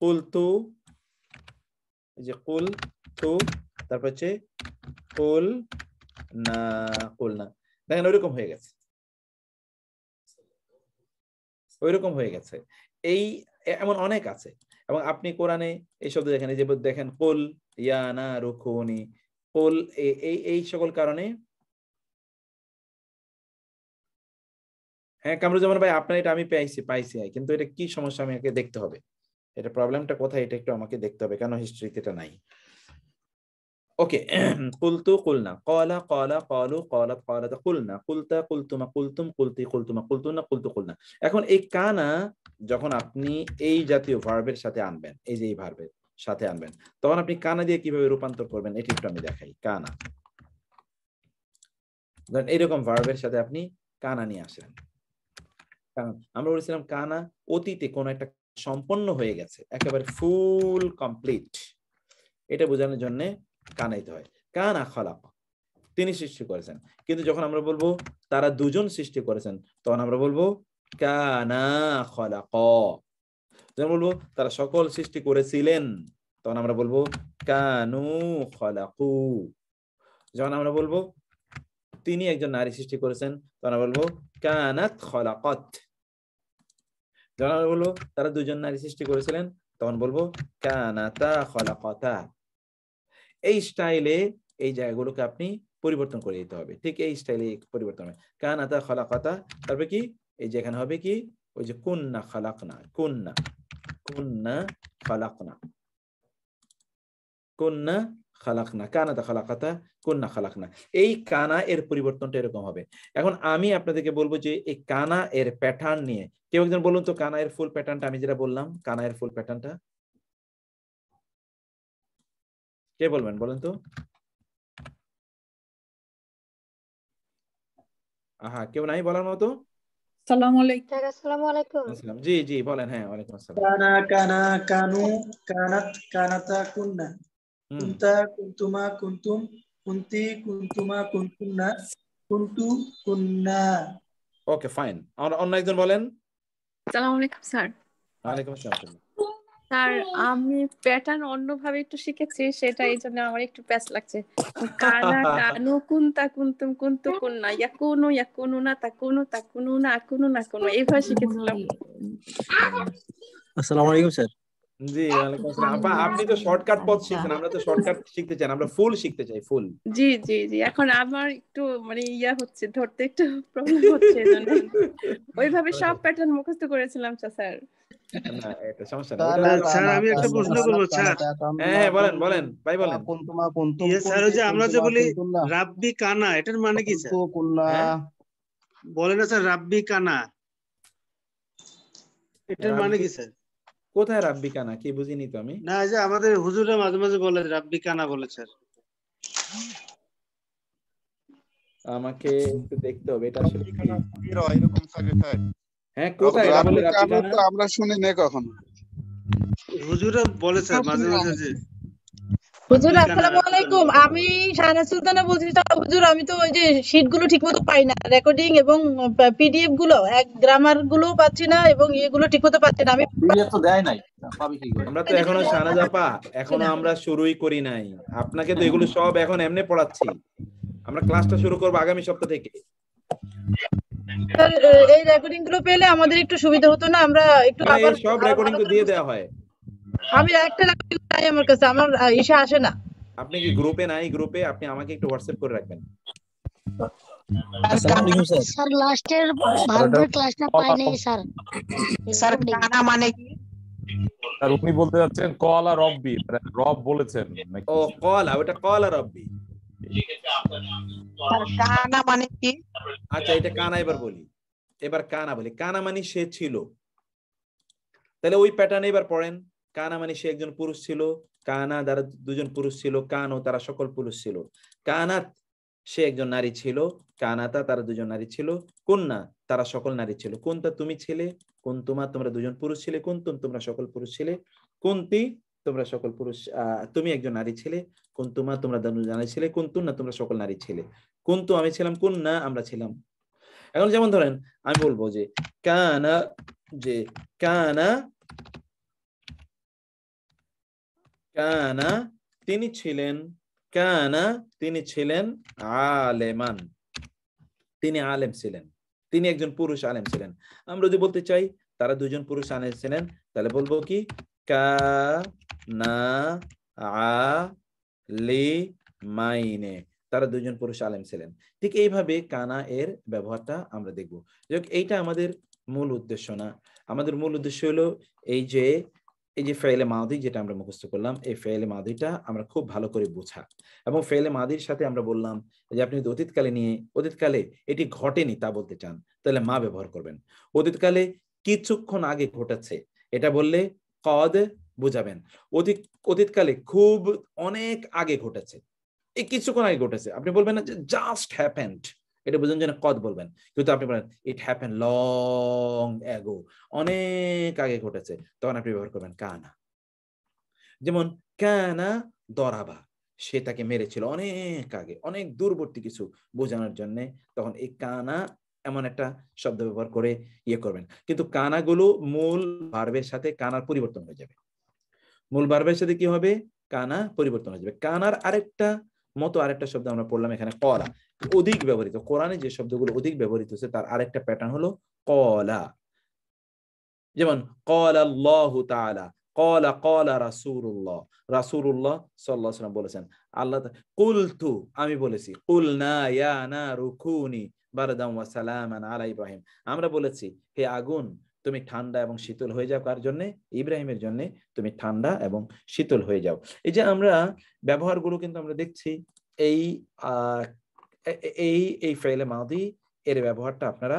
কুল তু, এই যে কুল তু, তারপর হচ্ছে কুল না, কুল না। দেখেন ওইরকম হয়ে গেছে, ওইরকম হয়ে গেছে। এই এমন অনেক আছে। এবং আপনি কোরআনে এই শব্দ দেখেন, এই যে দেখেন কুল ইয়ানা রুকুনি, কুল, এই সকল কারণে। হ্যাঁ কামরুজ্জামান ভাই, আপনার এটা আমি পাইছি, কিন্তু এটা কি সমস্যা আমাকে দেখতে হবে, এটা প্রবলেমটা কোথায় এটা একটু আমাকে দেখতে হবে, কেন হিস্ট্রিতে এটা নাই। ওকে, কুলতু, কুলনা, কলা, কলা, কলু, কলাত, কলাতা, কুলনা, কুলতা, কুলতুমা, কুলতুম, কুলতি, কুলতুমা, কুলতুনা, কুলতু, কুলনা। এখন এই কানা যখন আপনি এই জাতীয় ভার্বের সাথে আনবেন, এই যে এই ভার্বের সাথে আনবেন, তখন আপনি কানা দিয়ে কিভাবে রূপান্তর করবেন এটি একটু আমি দেখাই। কানা, ধরেন এইরকম ভার্বের সাথে আপনি কানা নিয়ে আসেন। আমরা বলেছিলাম কানা অতীতে কোন একটা সম্পন্ন হয়ে গেছে, একেবারে ফুল কমপ্লিট, এটা বোঝানোর জন্য কানাইতে হয়। কানা খলাক, তিনি সৃষ্টি করেছেন। কিন্তু যখন আমরা বলবো তারা দুজন সৃষ্টি করেছেন, তখন আমরা বলবো কানা খলাক। যখন বলবো তারা সকল সৃষ্টি করেছিলেন, তখন আমরা বলবো কানু খলাকু। যখন আমরা বলবো তিনি একজন নারী সৃষ্টি করেছেন, তখন আমরা বলবো কানাত খলাকত। যখন আমরা বলবো তারা দুজন নারী সৃষ্টি করেছিলেন, তখন বলবো কানাতা খলাকতা। এই স্টাইলে এই জায়গাগুলোকে আপনি পরিবর্তন করে দিতে হবে, ঠিক এই স্টাইলে পরিবর্তন হবে। কানাতা খলাকতা, তারপরে কি, এই যে এখানে হবে কি, ওই যে কুন্না খালাকনা, কুন্না, কুন্না খালাকনা, কুন্না খালাকনা, কানাতা খালাকাতা, কুন্না খালাকনা। এই কানা এর পরিবর্তনটা এরকম হবে। এখন আমি আপনাদেরকে বলবো যে এই কানা এর প্যাটার্ন নিয়ে কেউ একজন বলুন তো, কানা এর ফুল প্যাটার্নটা, আমি যেটা বললাম কানা এর ফুল প্যাটার্নটা কে বলবেন, বলেন তো। আহা, কেউ নাই বলার মতো? আসসালামু আলাইকুম। স্যার আসসালামু আলাইকুম। আসসালাম, জি জি বলেন। হ্যাঁ, ওয়ালাইকুম আসসালাম। কানা, কানা, কানু, কানাত, কানাতা, কুন্না, কুনতা, কুনতুমা, কুনতুম, কুনতি, কুনতুমা, কুনতুন্না, কুনতু, কুন্না। Okay fine. অন্য একজন বলেন। আসসালামু আলাইকুম স্যার। ওয়ালাইকুম আসসালাম। স্যার আমি প্যাটার্ন অন্যভাবে একটু শিখেছি, সেটা এই জন্য আমার একটু প্যাচ লাগছে। কানা, কানু, কুনতা, কুনতুম, কুনতু, কুন্না, ইয়াকুনু, ইয়াকুনুনা, তাকুনু, তাকুনুনা, আকুনু, নাকুনু, এইভাবে শিখেছিলাম। আসসালামু আলাইকুম স্যার। জি ওয়ালাইকুম আসসালাম। আপা আপনি তো শর্টকাট পথ শিখছেন, আমরা তো শর্টকাট শিখতে চাই, আমরা ফুল শিখতে চাই, ফুল। জি জি জি, এখন আমার একটু মানে ইয়া হচ্ছে, ধরতে একটু প্রবলেম হচ্ছে, এজন্য ওইভাবে সব প্যাটার্ন মুখস্থ করেছিলাম স্যার। না এটা সমস্যা না। স্যার আমি একটা প্রশ্ন করব স্যার। হ্যাঁ বলেন বলেন ভাই বলেন। কুনতুমা, কুনতুম, স্যার ওই যে আমরা যে বলি রাব্বি কানা, এটার মানে কি স্যার? কুন্না বলেন না স্যার, রাব্বি কানা এটার মানে কি স্যার? কোথায় রাব্বি কানা, কি বুঝিনি তো আমি। না, যে আমাদের হুজুররা মাঝে মাঝে বলে রাব্বি কানা বলে স্যার। আমাকে একটু দেখতে হবে এটা আসলে কি। এরকম থাকে। হ্যাঁ কোথায় এটা বলে রাব্বি কানা, আমরা শুনি না কখনো। হুজুররা বলে স্যার মাঝে মাঝে যে হুজুর আসসালামু আলাইকুম, আমি শাহানা সুলতানা বলছি। হুজুর আমি তো ওই যে শীট গুলো ঠিক মতো পাই না, রেকর্ডিং এবং পিডিএফ গুলো, এক গ্রামার গুলো পাচ্ছি না এবং ইয়েগুলো ঠিক মতো পাচ্ছি না। আমি পিডিএফ তো দেয় নাই, পাবি কি করে? আমরা তো এখনো শাহনাজ আপা এখনো আমরা শুরুই করি নাই। আপনাকে তো এগুলো সব এখন এমনি পড়াচ্ছি। আমরা ক্লাসটা শুরু করব আগামী সপ্তাহ থেকে। স্যার, এই রেকর্ডিং গুলো পেলে আমাদের একটু সুবিধা হতো না, আমরা একটু আবার এই সব রেকর্ডিং তো দিয়ে দেওয়া হয়। আমি একটা রেকর্ডিং নাই আমার কাছে, আমার ইসে আসে না। আপনি কি গ্রুপে নাই? গ্রুপে আপনি আমাকে একটু হোয়াটসঅ্যাপ করে রাখবেন। স্যার লাস্টের ভার্বের ক্লাসটা পাই নাই স্যার। স্যার কানা মানে কি? স্যার উনি বলতে যাচ্ছেন কলা রব্বি, রব বলেছেন নাকি? ও কলা, ওটা কলা রব্বি। স্যার কানা মানে কি? আচ্ছা এটা কানা এবার বলি। এবার কানা বলি। কানা মানে সে ছিল। তাহলে ওই প্যাটার্নে এবার পড়েন। কানা মানে সে একজন পুরুষ ছিল, কানা দ্বারা দুজন পুরুষ ছিল, কানো তারা সকল পুরুষ ছিল। কানাত সে একজন নারী ছিল, কানাতা তারা দুজন নারী ছিল, কুন্না তারা সকল নারী ছিল। কুন্তা তুমি ছিলে, কুন্তুমা তোমরা দুজন পুরুষ ছিলে, কুন্তুম তোমরা সকল পুরুষ ছিলে, কুন্তি তোমরা সকল পুরুষ, তুমি একজন নারী ছিলে, কুন্তুমা তোমরা দুজন নারী ছিলে, কুন্তুন্না তোমরা সকল নারী ছিলে, কুন্তু আমি ছিলাম, কুন্না আমরা ছিলাম। এখন যেমন ধরেন আমি বলবো যে কানা, যে কানা কানা তিনি ছিলেন, কানা তিনি ছিলেন আলেমান, তিনি আলেম ছিলেন, তিনি একজন পুরুষ আলেম ছিলেন। আমরা যদি বলতে চাই তারা দুজন পুরুষ আলেম ছিলেন, তাহলে বলবো কি কানা আলিমাইনে, তারা দুজন পুরুষ আলেম ছিলেন। ঠিক এইভাবে কানা এর ব্যবহারটা আমরা দেখবো। এইটা আমাদের মূল উদ্দেশ্য না। আমাদের মূল উদ্দেশ্য হলো এই যে ফেলে মাদি যেটা আমরা মুখস্থ করলাম, এই ফেলে মাদিটা আমরা খুব ভালো করে বোঝা। এবং ফেলে মাদির সাথে আমরা বললাম যে আপনি যদি অতীতকালে নিয়ে, অতীতকালে এটি ঘটেনি তা বলতে চান তাহলে মা ব্যবহার করবেন। অতীতকালে কিছুক্ষণ আগে ঘটেছে এটা বললে কদ বুঝাবেন। অতীতকালে খুব অনেক আগে ঘটেছে, এই কিছুক্ষণ আগে ঘটেছে, আপনি বলবেন না যে জাস্ট হ্যাপেন্ড, এটা বোঝানোর জন্য কদ বলবেন। কিন্তু আপনি বলেন ইট হ্যাপেন লং অ্যাগো, অনেক আগে ঘটেছে, তখন আপনি ব্যবহার করবেন কানা। যেমন কানা দরাবা, সে তাকে মেরেছিল অনেক আগে, অনেক দূরবর্তী কিছু বোঝানোর জন্য তখন এই কানা এমন একটা শব্দ ব্যবহার করে ইয়ে করবেন। কিন্তু কানাগুলো মূল ভার্বের সাথে কানার পরিবর্তন হয়ে যাবে। মূল ভার্বের সাথে কি হবে? কানা পরিবর্তন হয়ে যাবে। কানার আরেকটা শব্দ আমরা পড়লাম এখানে কলা, অধিক ব্যবহৃত। কোরআনে যে শব্দগুলো অধিক ব্যবহৃত হচ্ছে তার আরেকটা প্যাটার্ন হলো কলা। যেমন ক্বালা আল্লাহু তাআলা, ক্বালা ক্বালা রাসূলুল্লাহ, রাসূলুল্লাহ সাল্লাল্লাহু আলাইহি ওয়াসাল্লাম বলেছেন। আল্লাহ কুলতু আমি বলেছি, কুলনা ইয়া নারু কুনি বারদান ওয়া সালামান আলা ইব্রাহিম, আমরা বলেছি হে আগুন তুমি ঠান্ডা এবং শীতল হয়ে যাও। কার জন্য? ইব্রাহিমের জন্য তুমি ঠান্ডা এবং শীতল হয়ে যাও। এই যে আমরা ব্যবহারগুলো কিন্তু আমরা দেখছি এই ফেলে মাদি এর ব্যবহারটা আপনারা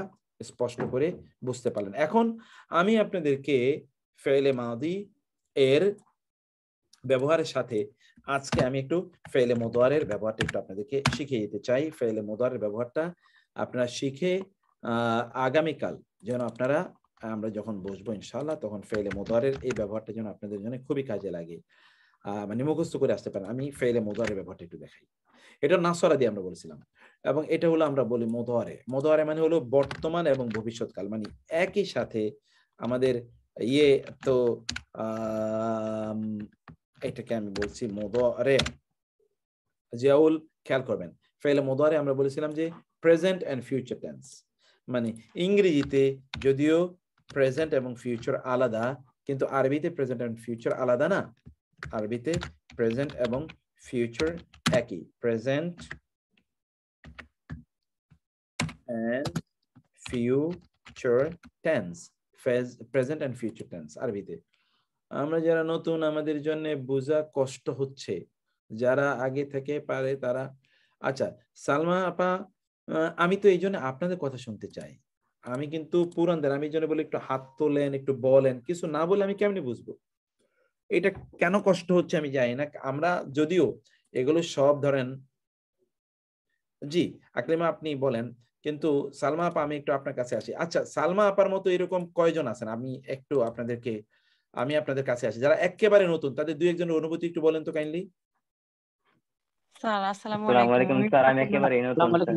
স্পষ্ট করে বুঝতে পারলেন। এখন আমি আপনাদেরকে ফেলে মাদি এর ব্যবহারের সাথে আজকে আমি একটু ফেলে মুদারের ব্যবহারটা একটু আপনাদেরকে শিখিয়ে দিতে চাই। ফেলে মুদারের ব্যবহারটা আপনারা শিখে আগামীকাল যেন আপনারা, আমরা যখন বসবো ইনশাআল্লাহ, তখন ফেলে মুদারের এই ব্যবহারটা যেন আপনাদের জন্য খুবই কাজে লাগে, মানে মুখস্থ করে আসতে পারেন। আমি ফেলে মুদারের ব্যবহারটা একটু দেখাই। এটা নাসরা দিয়ে আমরা বলেছিলাম, এবং এটা হলো আমরা বলি মুদারে। মুদারে মানে হলো বর্তমান এবং ভবিষ্যৎকাল, মানে একই সাথে আমাদের ইয়ে। তো এটাকে আমি বলছি মুদারে। জিয়াউল খেয়াল করবেন, ফেলে মুদারে আমরা বলেছিলাম যে প্রেজেন্ট এন্ড ফিউচার টেন্স, মানে ইংরেজিতে যদিও প্রেজেন্ট এবং ফিউচার আলাদা, কিন্তু আরবিতে প্রেজেন্ট এন্ড ফিউচার আলাদা না। আরবিতে প্রেজেন্ট এবং ফিউচার একই, present and future tense, present and future tense আরবিতে। আমরা যারা নতুন, আমাদের জন্য বোঝা কষ্ট হচ্ছে, যারা আগে থেকে পারে তারা। আচ্ছা সালমা আপা, আমি তো এই জন্য আপনাদের কথা শুনতে চাই। আমি কিন্তু পুরানদের, আমি এই জন্য বলি একটু হাত তোলেন, একটু বলেন। কিছু না বলে আমি কেমনে বুঝবো এটা কেন কষ্ট হচ্ছে আমি জানি না। আমরা যদিও এগুলো সব ধরেন, জি আকলিমা আপনি বলেন, কিন্তু সালমা আপা আমি একটু আপনার কাছে আসি। আচ্ছা সালমা আপার মতো এরকম কয়জন আছেন? আমি একটু আপনাদের কাছে আসি, যারা একেবারে নতুন, তাদের দুই একজনের অনুভূতি একটু বলেন তো কাইন্ডলি। স্যার আসসালামু আসসালামু আলাইকুম আলাইকুম আমি স্যার, আমি একেবারে নতুন স্যার।